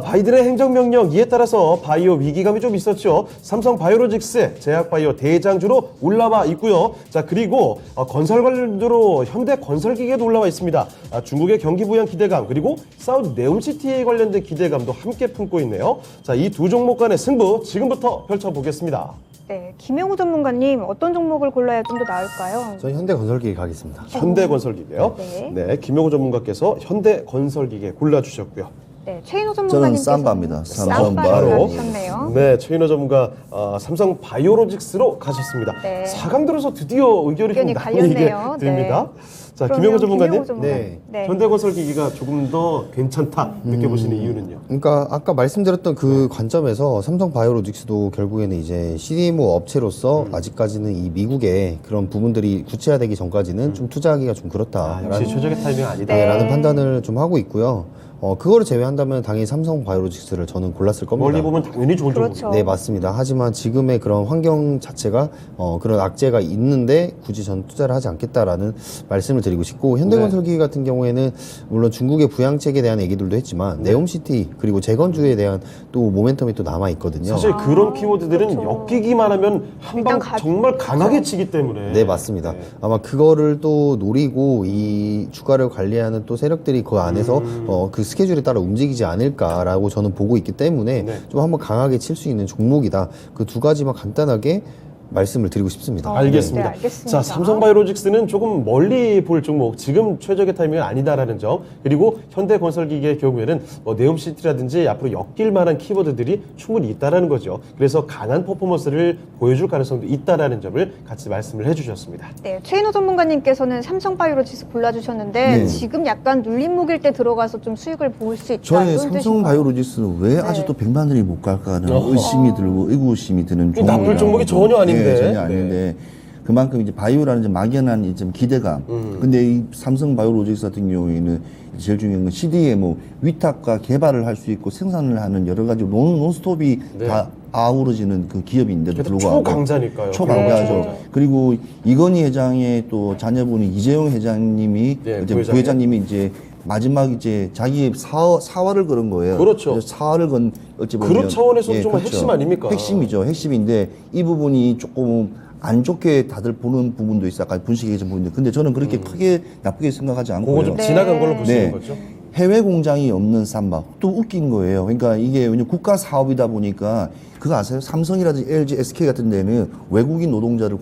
바이든의 행정명령 이에 따라서 바이오 위기감이 좀 있었죠. 삼성 바이오로직스, 제약바이오 대장주로 올라와 있고요. 자, 그리고 건설 관련주로 현대건설기계도 올라와 있습니다. 중국의 경기 부양 기대감, 그리고 사우디 네옴시티에 관련된 기대감도 함께 품고 있네요. 자, 이 두 종목 간의 승부 지금부터 펼쳐보겠습니다. 네, 김영우 전문가님 어떤 종목을 골라야 좀 더 나을까요? 저는 현대건설기계 가겠습니다. 현대건설기계요. 네. 네, 김용우 전문가께서 현대건설기계 골라주셨고요. 네, 최인호 저는 전문가님께서 삼바입니다. 삼바로 바로. 가주셨네요. 네, 최인호 전문가 삼성 바이오로직스로 가셨습니다. 네. 4강 들어서 드디어 의견이 좀 의견이 나뉘게 갈렸네요. 됩니다. 자, 그러면 김영호 전문가님, 김영우 전문가님. 네. 네. 현대건설기기가 조금 더 괜찮다 느껴보시는 이유는요? 그러니까 아까 말씀드렸던 그 관점에서 삼성 바이오로직스도 결국에는 이제 CDMO 업체로서 아직까지는 이 미국의 그런 부분들이 구체화되기 전까지는 좀 투자하기가 좀 그렇다라는 역시 최적의 타이밍 아니다. 네. 라는 판단을 좀 하고 있고요. 그거를 제외한다면 당연히 삼성 바이오로직스를 저는 골랐을 겁니다. 멀리 보면 당연히 좋은 그렇죠. 종목이죠. 네, 맞습니다. 하지만 지금의 그런 환경 자체가 그런 악재가 있는데 굳이 전 투자를 하지 않겠다라는 말씀을 드리고 싶고 현대건설기계 같은 경우에는 물론 중국의 부양책에 대한 얘기들도 했지만 네옴시티 그리고 재건주에 대한 또 모멘텀이 또 남아 있거든요. 사실 그런 키워드들은 그렇죠. 엮이기만 하면 한방 일단 정말 강하게 치기 때문에. 네, 맞습니다. 네. 아마 그거를 또 노리고 이 주가를 관리하는 또 세력들이 그 안에서 그 스케줄에 따라 움직이지 않을까라고 저는 보고 있기 때문에 네. 좀 한번 강하게 칠 수 있는 종목이다. 그 두 가지만 간단하게 말씀을 드리고 싶습니다. 알겠습니다. 네, 알겠습니다. 자, 삼성바이오로직스는 조금 멀리 볼 종목, 지금 최적의 타이밍은 아니다라는 점, 그리고 현대건설기계의 경우에는 뭐 네옴시티라든지 앞으로 엮일 만한 키워드들이 충분히 있다라는 거죠. 그래서 강한 퍼포먼스를 보여줄 가능성도 있다라는 점을 같이 말씀을 해주셨습니다. 네, 최인호 전문가님께서는 삼성바이오로직스 골라주셨는데 네. 지금 약간 눌림목일 때 들어가서 좀 수익을 볼 수 있다. 저의 이런 삼성 뜻인가요? 바이오로직스는 왜 아직도 100만 원이 못 갈까는 의심이 들고 의구심이 드는 이 나쁠 종목이라고. 종목이 전혀 아닌데. 네, 전혀 아닌데 그만큼 이제 바이오라는 이제 막연한 이제 기대감. 근데 이 삼성 바이오로직스 같은 경우에는 제일 중요한 건 CDMO 위탁과 개발을 할 수 있고 생산을 하는 여러 가지 논스톱이 네. 다 아우러지는 그 기업인데도 그래도 불구하고 초강자니까요. 초강자죠. 네. 그리고 이건희 회장의 또 자녀분이 이재용 회장님이 네, 이제 부회장님. 부회장님이 이제 마지막 이제 자기 사활을 걸은 거예요. 그렇죠. 그래서 사활을 건 어찌 보면 그룹 차원에서는 정말 핵심 아닙니까? 핵심이죠. 핵심인데 이 부분이 조금 안 좋게 다들 보는 부분도 있어. 약간 분식이 계신 부분인데 근데 저는 그렇게 크게 나쁘게 생각하지 그거 않고요. 좀 네. 지나간 걸로 보시는 네. 거죠? 해외 공장이 없는 삼바. 또 웃긴 거예요. 그러니까 이게 왜냐면 국가 사업이다 보니까 그거 아세요? 삼성이라든지 LG, SK 같은 데는 외국인 노동자를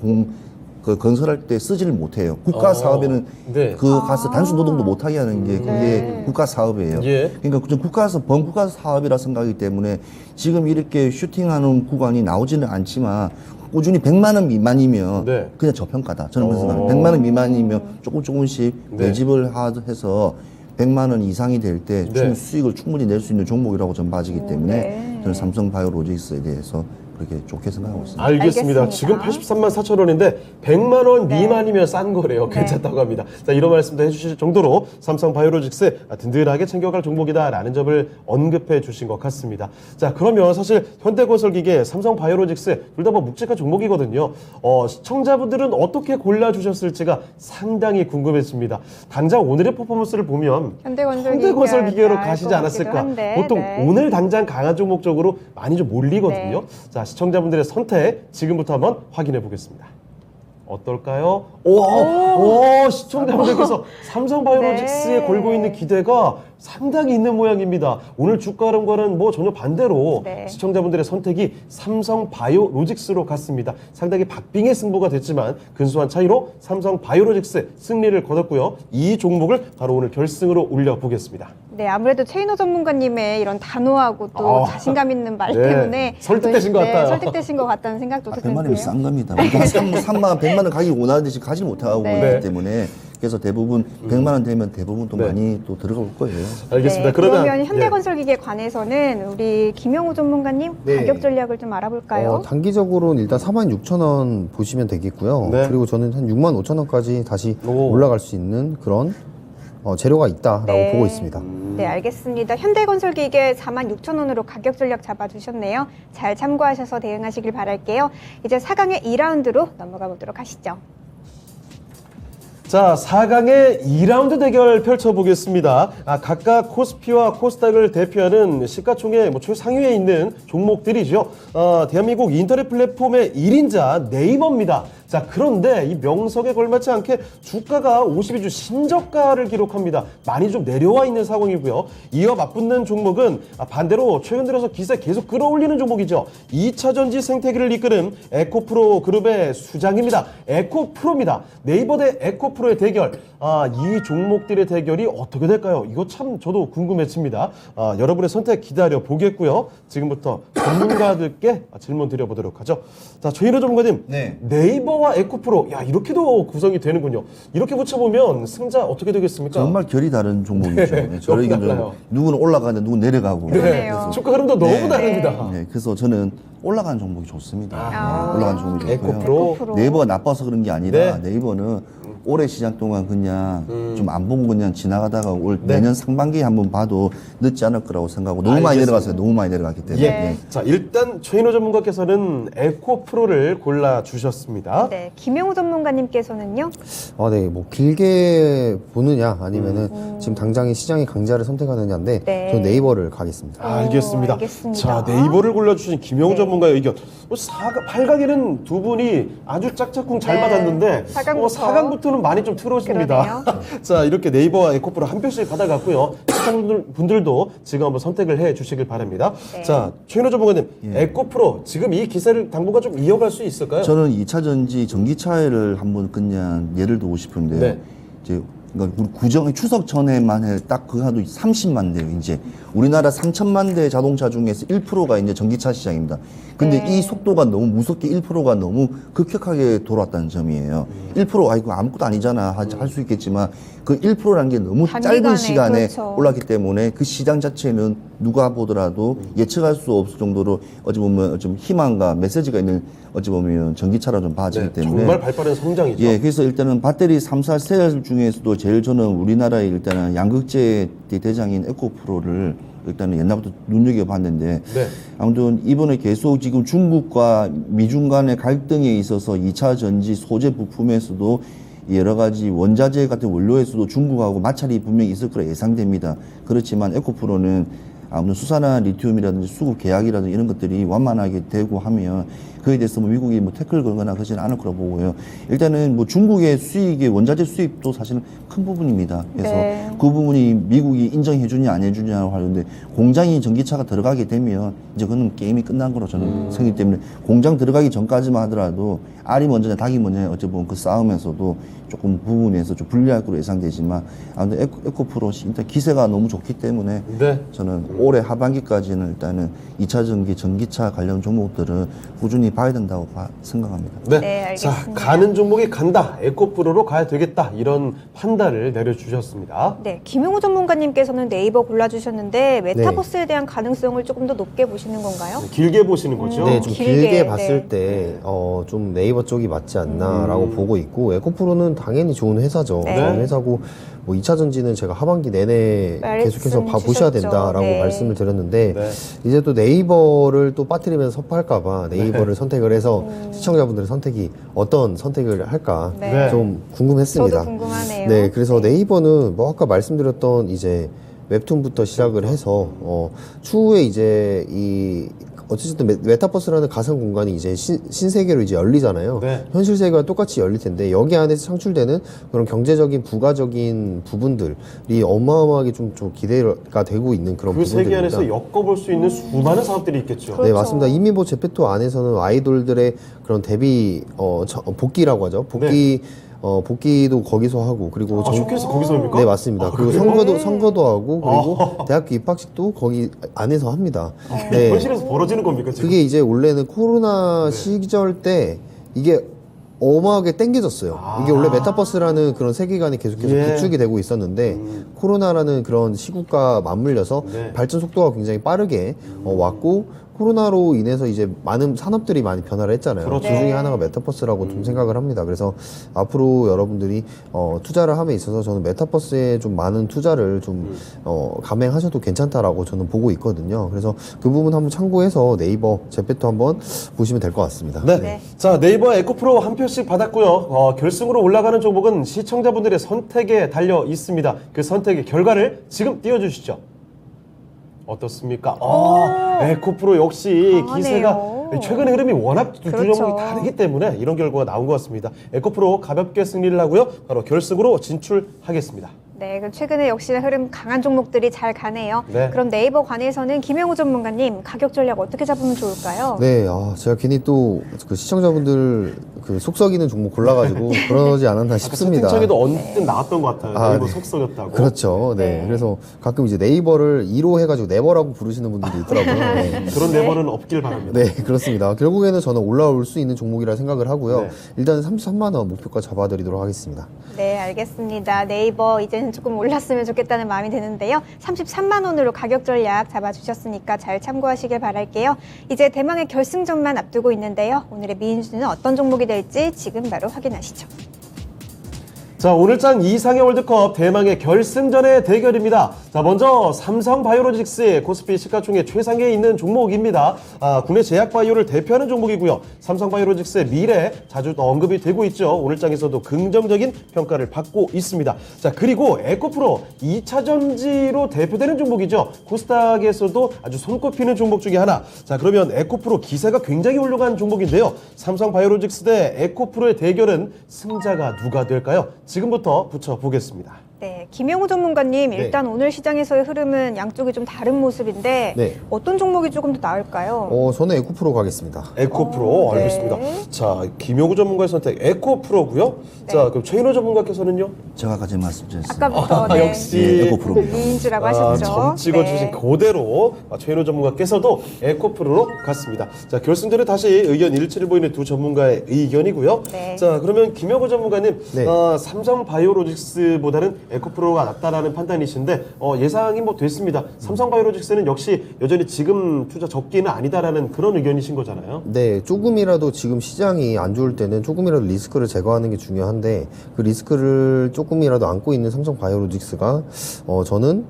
건설할 때 쓰지를 못해요. 국가 사업에는 네. 그 가서 단순 노동도 못하게 하는 게 그게 네. 국가 사업이에요. 예. 그러니까 좀 범국가 사업이라 생각하기 때문에 지금 이렇게 슈팅하는 구간이 나오지는 않지만 꾸준히 100만 원 미만이면 네. 그냥 저평가다. 저는 그래서 100만 원 미만이면 조금씩 네. 매집을 해서 100만 원 이상이 될 때 네. 수익을 충분히 낼 수 있는 종목이라고 저는 봐지기 때문에 네. 저는 삼성바이오로직스에 대해서 그렇게 좋게 생각하고 있습니다. 알겠습니다. 알겠습니다. 지금 83만 4천 원인데 100만 원 네. 미만이면 싼 거래요. 네. 괜찮다고 합니다. 자, 이런 말씀도 해주실 정도로 삼성바이오로직스 든든하게 챙겨갈 종목이다라는 점을 언급해 주신 것 같습니다. 자, 그러면 사실 현대건설기계, 삼성바이오로직스 둘 다 뭐 묵직한 종목이거든요. 시청자분들은 어떻게 골라주셨을지가 상당히 궁금했습니다. 당장 오늘의 퍼포먼스를 보면 현대건설기계로 가시지 않았을까. 한데, 보통 네. 오늘 당장 강한 종목 쪽으로 많이 좀 몰리거든요. 네. 자, 시청자분들의 선택 지금부터 한번 확인해 보겠습니다. 어떨까요? 오, 시청자분들께서 삼성바이오로직스에 네. 걸고 있는 기대가 상당히 있는 모양입니다. 오늘 주가 흐름과는 뭐 전혀 반대로 네. 시청자분들의 선택이 삼성바이오로직스로 갔습니다. 상당히 박빙의 승부가 됐지만 근소한 차이로 삼성바이오로직스 승리를 거뒀고요. 이 종목을 바로 오늘 결승으로 올려보겠습니다. 네, 아무래도 최인호 전문가님의 이런 단호하고 또 자신감 있는 말 네, 때문에 설득되신 것 같아요. 설득되신 것 같다는 생각도 100만 원이면 드는데요. 싼 겁니다. 우리가 3만 원, 100만 원 가기 원하는 듯이 가지 못하고 네. 있기 때문에 그래서 대부분 100만 원 되면 대부분 또 네. 많이 또 들어갈 거예요. 알겠습니다. 네, 그러면 예. 현대건설기계에 관해서는 우리 김영우 전문가님 네. 가격 전략을 좀 알아볼까요? 단기적으로는 일단 46,000원 보시면 되겠고요. 네. 그리고 저는 한 65,000원까지 다시 오. 올라갈 수 있는 그런 재료가 있다라고 네. 보고 있습니다. 네, 알겠습니다. 현대건설기계 46,000원으로 가격 전략 잡아주셨네요. 잘 참고하셔서 대응하시길 바랄게요. 이제 4강의 2라운드로 넘어가 보도록 하시죠. 자, 4강의 2라운드 대결 펼쳐보겠습니다. 각각 코스피와 코스닥을 대표하는 시가총액 최상위에 있는 종목들이죠. 대한민국 인터넷 플랫폼의 1인자 네이버입니다. 자, 그런데 이 명성에 걸맞지 않게 주가가 52주 신저가를 기록합니다. 많이 좀 내려와 있는 상황이고요. 이어 맞붙는 종목은 반대로 최근 들어서 기세 계속 끌어올리는 종목이죠. 2차전지 생태계를 이끄는 에코프로 그룹의 수장입니다. 에코프로입니다. 네이버 대 에코프로의 대결. 이 종목들의 대결이 어떻게 될까요? 이거 참 저도 궁금해집니다. 여러분의 선택 기다려 보겠고요. 지금부터 전문가들께 질문 드려보도록 하죠. 자, 최인호 전문가님. 네. 네이버와 에코프로, 야, 이렇게도 구성이 되는군요. 이렇게 붙여보면 승자 어떻게 되겠습니까? 정말 결이 다른 종목이죠. 네, 네, 저를 너무 이긴 달라요. 누구는 올라가는데 누구는 내려가고. 네, 그러네요. 주가 흐름도 너무 네. 다릅니다. 네, 그래서 저는 올라가는 종목이 좋습니다. 아. 올라가는 종목이 좋고요. 에코프로. 에코프로. 네이버가 나빠서 그런 게 아니라 네. 네이버는 올해 시장 동안 그냥 좀 안 보고 그냥 지나가다가 올 네. 내년 상반기에 한번 봐도 늦지 않을 거라고 생각하고 너무 많이 알겠습니다. 내려갔어요. 너무 많이 내려갔기 때문에. 예. 네. 자, 일단 최인호 전문가께서는 에코프로를 골라주셨습니다. 네, 김영우 전문가님께서는요? 네, 뭐 길게 보느냐 아니면은 지금 당장의 시장의 강자를 선택하느냐인데 네. 저는 네이버를 가겠습니다. 알겠습니다. 알겠습니다. 자, 네이버를 골라주신 김영우 네. 전문가의 의견. 8강에는 두 분이 아주 짝짝꿍 잘 네. 맞았는데 4강부터. 4강부터는 많이 좀 틀어집니다. 그러네요. 자, 이렇게 네이버와 에코프로 한 표씩 받아갔고요. 시청자분들도 지금 한번 선택을 해 주시길 바랍니다. 네. 자, 최인호 전문가님, 에코프로 지금 이 기세를 당분간 좀 이어갈 수 있을까요? 저는 2차 전지 전기차를 한번 그냥 예를 들고 싶은데요. 네. 이제 그러니까 우리 구정 추석 전에만 해 딱 그 하도 30만 대요. 이제 우리나라 3천만 대 자동차 중에서 1%가 이제 전기차 시장입니다. 근데 네. 이 속도가 너무 무섭게 1%가 너무 급격하게 돌아왔다는 점이에요. 1% 아이고 아무것도 아니잖아 할 수 있겠지만 그 1%라는 게 너무 단기간에, 짧은 시간에 그렇죠. 올랐기 때문에 그 시장 자체는 누가 보더라도 예측할 수 없을 정도로 어찌 보면 좀 희망과 메시지가 있는 어찌 보면 전기차라 좀 봐지기 네, 때문에 정말 발빠른 성장이죠. 예, 그래서 일단은 배터리 3사 세일 중에서도 제일 저는 우리나라의 일단은 양극재 대장인 에코프로를 일단은 옛날부터 눈여겨봤는데 네. 아무튼 이번에 계속 지금 중국과 미중 간의 갈등에 있어서 2차 전지 소재 부품에서도 여러 가지 원자재 같은 원료에서도 중국하고 마찰이 분명히 있을 거라 예상됩니다. 그렇지만 에코프로는 아무튼 수산화 리튬이라든지 수급 계약이라든지 이런 것들이 완만하게 되고 하면 그에 대해서 뭐 미국이 뭐 태클 걸거나 그러지는 않을 거라고 보고요. 일단은 뭐 중국의 수익의 원자재 수입도 사실은 큰 부분입니다. 그래서 네. 그 부분이 미국이 인정해 주냐 안 해주냐고 하는데 공장이 전기차가 들어가게 되면 이제 그건 게임이 끝난 거로 저는 생각하기 때문에 공장 들어가기 전까지만 하더라도 알이 먼저냐 닭이 먼저냐 어찌 보면 그 싸움에서도 조금 부분에서 좀 불리할 거로 예상되지만 아무튼 에코프로 일단 기세가 너무 좋기 때문에 네. 저는 올해 하반기까지는 일단은 2차 전기 전기차 관련 종목들은 꾸준히 봐야 된다고 생각합니다. 네. 네, 자, 알겠습니다. 가는 종목이 간다. 에코프로로 가야 되겠다. 이런 판단을 내려주셨습니다. 네, 김용우 전문가님께서는 네이버 골라주셨는데 메타버스에 대한 가능성을 조금 더 높게 보시는 건가요? 길게 보시는 거죠? 네, 좀 길게, 길게 봤을 네. 때, 좀 네이버 쪽이 맞지 않나라고 보고 있고, 에코프로는 당연히 좋은 회사죠. 네. 좋은 회사고, 뭐 2차 전지는 제가 하반기 내내 계속해서 말씀 보셔야 주셨죠. 된다라고 네. 말씀을 드렸는데, 네. 이제 또 네이버를 또 빠뜨리면서 섭할까봐 네이버를 선택을 해서 시청자분들의 선택이 어떤 선택을 할까 네. 좀 궁금했습니다. 저도 궁금하네요. 네, 그래서 네이버는 뭐 아까 말씀드렸던 이제 웹툰부터 시작을 해서 추후에 이제 이 어쨌든 메타버스라는 가상 공간이 이제 신세계로 이제 열리잖아요. 네. 현실 세계와 똑같이 열릴 텐데 여기 안에서 창출되는 그런 경제적인 부가적인 부분들이 어마어마하게 좀 기대가 되고 있는 그런 그 세계 부분들입니다. 안에서 엮어볼 수 있는 수많은 사업들이 있겠죠. 그렇죠. 네, 맞습니다. 이미 뭐 제페토 안에서는 아이돌들의 그런 데뷔 복귀라고 하죠. 복귀도 거기서 하고 그리고 쇼케이스 거기서 합니까? 네, 맞습니다. 그리고 그래요? 선거도 하고 그리고 대학교 입학식도 거기 안에서 합니다. 네. 현실에서 벌어지는 겁니까 지금? 그게 이제 원래는 코로나 시절 때 이게 어마하게 땡겨졌어요. 이게 원래 메타버스라는 그런 세계관이 계속해서 예. 구축이 되고 있었는데 코로나라는 그런 시국과 맞물려서 네. 발전 속도가 굉장히 빠르게 왔고 코로나로 인해서 이제 많은 산업들이 많이 변화를 했잖아요. 그렇죠. 그 중에 하나가 메타버스라고 좀 생각을 합니다. 그래서 앞으로 여러분들이 투자를 함에 있어서 저는 메타버스에 좀 많은 투자를 좀 감행하셔도 괜찮다라고 저는 보고 있거든요. 그래서 그 부분 한번 참고해서 네이버 제페토 한번 보시면 될 것 같습니다. 네. 네. 자, 네이버 에코프로 한 표씩 받았고요. 결승으로 올라가는 종목은 시청자분들의 선택에 달려 있습니다. 그 선택의 결과를 지금 띄워주시죠. 어떻습니까? 에코프로 역시 강하네요. 기세가 최근의 흐름이 워낙 두 그렇죠. 종목이 다르기 때문에 이런 결과가 나온 것 같습니다. 에코프로 가볍게 승리를 하고요. 바로 결승으로 진출하겠습니다. 네, 그럼 최근에 역시나 흐름 강한 종목들이 잘 가네요. 네. 그럼 네이버 관해서는 김용우 전문가님 가격 전략 어떻게 잡으면 좋을까요? 네, 제가 괜히 또 그 시청자분들 그 속썩이는 종목 골라가지고 그러지 않았나 싶습니다. 채팅창에도 언뜻 나왔던 것 같아요. 네이버 네. 속썩였다고. 그렇죠. 네. 네. 그래서 가끔 이제 네이버를 2로 해가지고 네버라고 부르시는 분들이 있더라고요. 네. 그런 네버는 없길 바랍니다. 네, 그렇습니다. 결국에는 저는 올라올 수 있는 종목이라 생각을 하고요. 네. 일단 33만 원 목표가 잡아드리도록 하겠습니다. 네, 알겠습니다. 네이버 이제는 조금 올랐으면 좋겠다는 마음이 드는데요. 33만 원으로 가격 전략 잡아주셨으니까 잘 참고하시길 바랄게요. 이제 대망의 결승전만 앞두고 있는데요. 오늘의 미인수는 어떤 종목이 될지 지금 바로 확인하시죠. 자, 오늘장 이상의 월드컵 대망의 결승전의 대결입니다. 자, 먼저 삼성바이오로직스의 코스피 시가총액 최상위에 있는 종목입니다. 국내 제약바이오를 대표하는 종목이고요. 삼성바이오로직스의 미래 자주 또 언급이 되고 있죠. 오늘장에서도 긍정적인 평가를 받고 있습니다. 자, 그리고 에코프로 2차 전지로 대표되는 종목이죠. 코스닥에서도 아주 손꼽히는 종목 중에 하나. 자, 그러면 에코프로 기세가 굉장히 훌륭한 종목인데요. 삼성바이오로직스 대 에코프로의 대결은 승자가 누가 될까요? 지금부터 붙여보겠습니다. 네, 김용우 전문가님, 일단 오늘 시장에서의 흐름은 양쪽이 좀 다른 모습인데 네. 어떤 종목이 조금 더 나을까요? 저는 에코프로 가겠습니다. 에코프로 네. 알겠습니다. 자, 김용우 전문가의 선택 에코프로고요. 자, 그럼 최인호 전문가께서는요? 제가 아까 말씀드렸습니다. 아까부터 역시 네, 에코프로입니다. 미인주라고 하셨죠. 점 찍어주신 네. 그대로 최인호 전문가께서도 에코프로로 갔습니다. 자, 결승전에 다시 의견 일치를 보이는 두 전문가의 의견이고요. 네. 자, 그러면 김용우 전문가님, 네. 삼성바이오로직스보다는 에코프로가 낫다라는 판단이신데 예상이 뭐 됐습니다. 삼성바이오로직스는 역시 여전히 지금 투자 적기는 아니다라는 그런 의견이신 거잖아요. 네, 조금이라도 지금 시장이 안 좋을 때는 조금이라도 리스크를 제거하는 게 중요한데 그 리스크를 조금이라도 안고 있는 삼성바이오로직스가 저는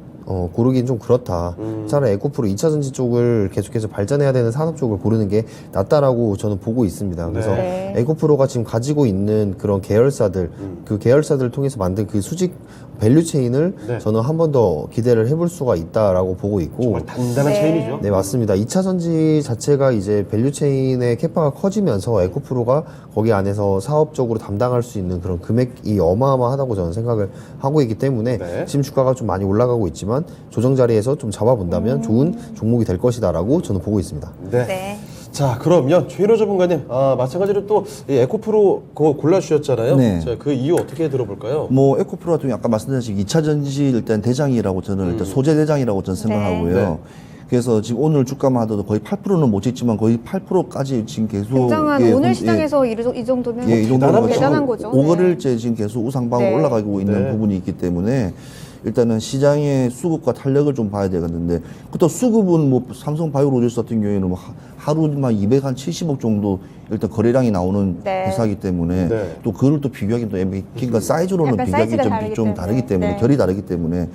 고르기는 좀 그렇다. 차라리 에코프로 2차 전지 쪽을 계속해서 발전해야 되는 산업 쪽을 고르는 게 낫다라고 저는 보고 있습니다. 그래서 네. 에코프로가 지금 가지고 있는 그런 계열사들, 그 계열사들을 통해서 만든 그 수직 밸류체인을 네. 저는 한 번 더 기대를 해볼 수가 있다라고 보고 있고 정말 단단한 네. 체인이죠. 네, 맞습니다. 2차 전지 자체가 이제 밸류체인의 캐파가 커지면서 에코프로가 거기 안에서 사업적으로 담당할 수 있는 그런 금액이 어마어마하다고 저는 생각을 하고 있기 때문에 네. 지금 주가가 좀 많이 올라가고 있지만 조정 자리에서 좀 잡아본다면 좋은 종목이 될 것이다라고 저는 보고 있습니다. 네. 네. 자, 그러면 최인호 전문가님, 마찬가지로 또 이 에코프로 그거 골라주셨잖아요. 네. 자, 그 이유 어떻게 들어볼까요? 뭐 에코프로 같은 경우 아까 말씀드린 2차 전지 일단 대장이라고 저는 일단 소재 대장이라고 저는 생각하고요. 네. 그래서 지금 오늘 주가만 하더라도 거의 8%는 못 찍지만 거의 8%까지 지금 계속 굉장한 예, 오늘 예, 시장에서 이 정도면 이 정도면 대단한 거죠. 5거래일째 지금 계속 우상방으로 네. 올라가고 있는 네. 부분이 있기 때문에 일단은 시장의 수급과 탄력을 좀 봐야 되겠는데 그렇다고 수급은 뭐 삼성바이오로직스 같은 경우에는 뭐 하루만 270억 정도 일단 거래량이 나오는 네. 회사이기 때문에 네. 또 그걸 또 비교하기 또 그러니까 사이즈로는 약간 비교하기 사이즈가 좀 다르기 다르기 때문에 네. 결이 다르기 때문에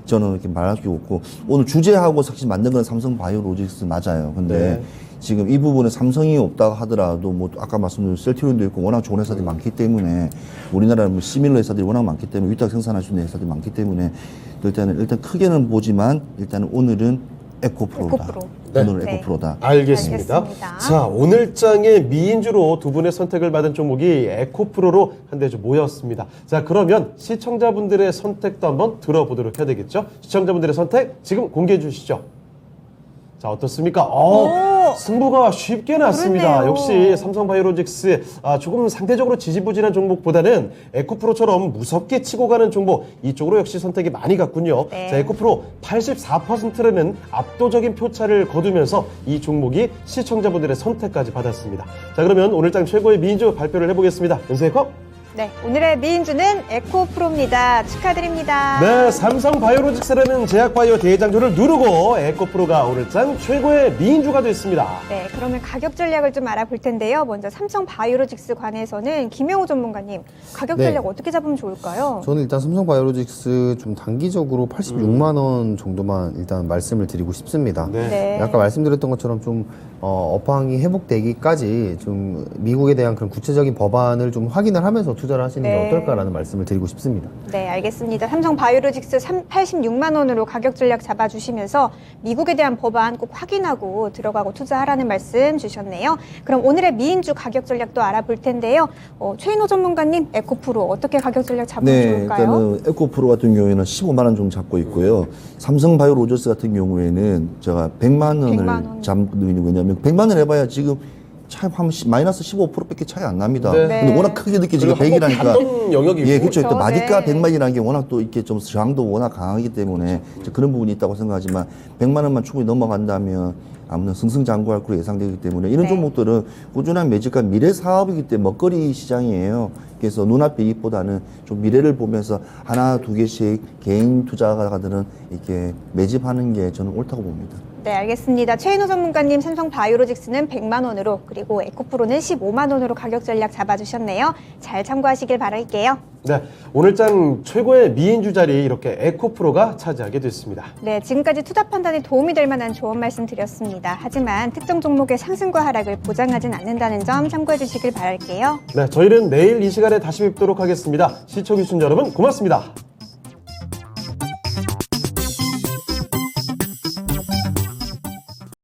저는 이렇게 말할 수 없고 오늘 주제하고 사실 만든 건 삼성바이오로직스 맞아요. 근데 네. 지금 이 부분에 삼성이 없다고 하더라도 뭐 아까 말씀드린 셀트리온도 있고 워낙 좋은 회사들이 많기 때문에 우리나라 뭐 시밀러 회사들이 워낙 많기 때문에 위탁 생산할 수 있는 회사들이 많기 때문에 일단 크게는 보지만 일단은 오늘은 에코프로다. 에코프로. 오늘은 네. 에코프로다. 알겠습니다. 알겠습니다. 자, 오늘장의 미인주로 두 분의 선택을 받은 종목이 에코프로로 한데 좀 모였습니다. 자, 그러면 시청자분들의 선택도 한번 들어보도록 해야 되겠죠? 시청자분들의 선택 지금 공개해 주시죠. 자, 어떻습니까? 승부가 쉽게 났습니다. 그렇네요. 역시 삼성바이오로직스 조금 상대적으로 지지부진한 종목보다는 에코프로처럼 무섭게 치고 가는 종목 이쪽으로 역시 선택이 많이 갔군요. 네. 자, 에코프로 84%라는 압도적인 표차를 거두면서 이 종목이 시청자분들의 선택까지 받았습니다. 자, 그러면 오늘장 최고의 미인주 발표를 해보겠습니다. 연세컵. 네, 오늘의 미인주는 에코프로입니다. 축하드립니다. 네, 삼성바이오로직스라는 제약바이오 대장주를 누르고 에코프로가 오늘장 최고의 미인주가 됐습니다. 네, 그러면 가격 전략을 좀 알아볼 텐데요. 먼저 삼성바이오로직스 관해서는 김영호 전문가님, 가격 네. 전략 어떻게 잡으면 좋을까요? 저는 일단 삼성바이오로직스 좀 단기적으로 86만 원 정도만 일단 말씀을 드리고 싶습니다. 네. 네. 아까 말씀드렸던 것처럼 좀 업황이 회복되기까지 좀 미국에 대한 그런 구체적인 법안을 좀 확인을 하면서 투자를 하시는 네. 게 어떨까라는 말씀을 드리고 싶습니다. 네, 알겠습니다. 삼성바이오로직스 86만 원으로 가격 전략 잡아주시면서 미국에 대한 법안 꼭 확인하고 들어가고 투자하라는 말씀 주셨네요. 그럼 오늘의 미인주 가격 전략도 알아볼 텐데요. 최인호 전문가님, 에코프로 어떻게 가격 전략 잡으면 네, 좋을까요? 일단은 에코프로 같은 경우에는 15만 원 정도 잡고 있고요. 삼성바이오로직스 같은 경우에는 제가 100만 원을 100만 원. 잡는 이유는 왜냐면 100만 원 해봐야 지금 차이 한 마이너스 15%밖에 차이 안 납니다. 네. 근데 워낙 크게 느껴지고 그리고 한번 100이라니까. 갔던 영역이고. 예, 그렇죠. 또 그렇죠. 마디가 네. 100만이라는 게 워낙 또 이렇게 좀 저항도 워낙 강하기 때문에 이제 그런 부분이 있다고 생각하지만 100만 원만 충분히 넘어간다면 아무튼 승승장구할 거로 예상되기 때문에 이런 네. 종목들은 꾸준한 매집과 미래 사업이기 때문에 먹거리 시장이에요. 그래서 눈앞의 이익보다는 좀 미래를 보면서 하나, 두 개씩 개인 투자가들은 이렇게 매집하는 게 저는 옳다고 봅니다. 네, 알겠습니다. 최인호 전문가님, 삼성바이오로직스는 100만 원으로 그리고 에코프로는 15만 원으로 가격 전략 잡아주셨네요. 잘 참고하시길 바랄게요. 네, 오늘장 최고의 미인주 자리 이렇게 에코프로가 차지하게 됐습니다. 네, 지금까지 투자 판단에 도움이 될 만한 좋은 말씀 드렸습니다. 하지만 특정 종목의 상승과 하락을 보장하진 않는다는 점 참고해 주시길 바랄게요. 네, 저희는 내일 이 시간에 다시 뵙도록 하겠습니다. 시청해주신 여러분 고맙습니다.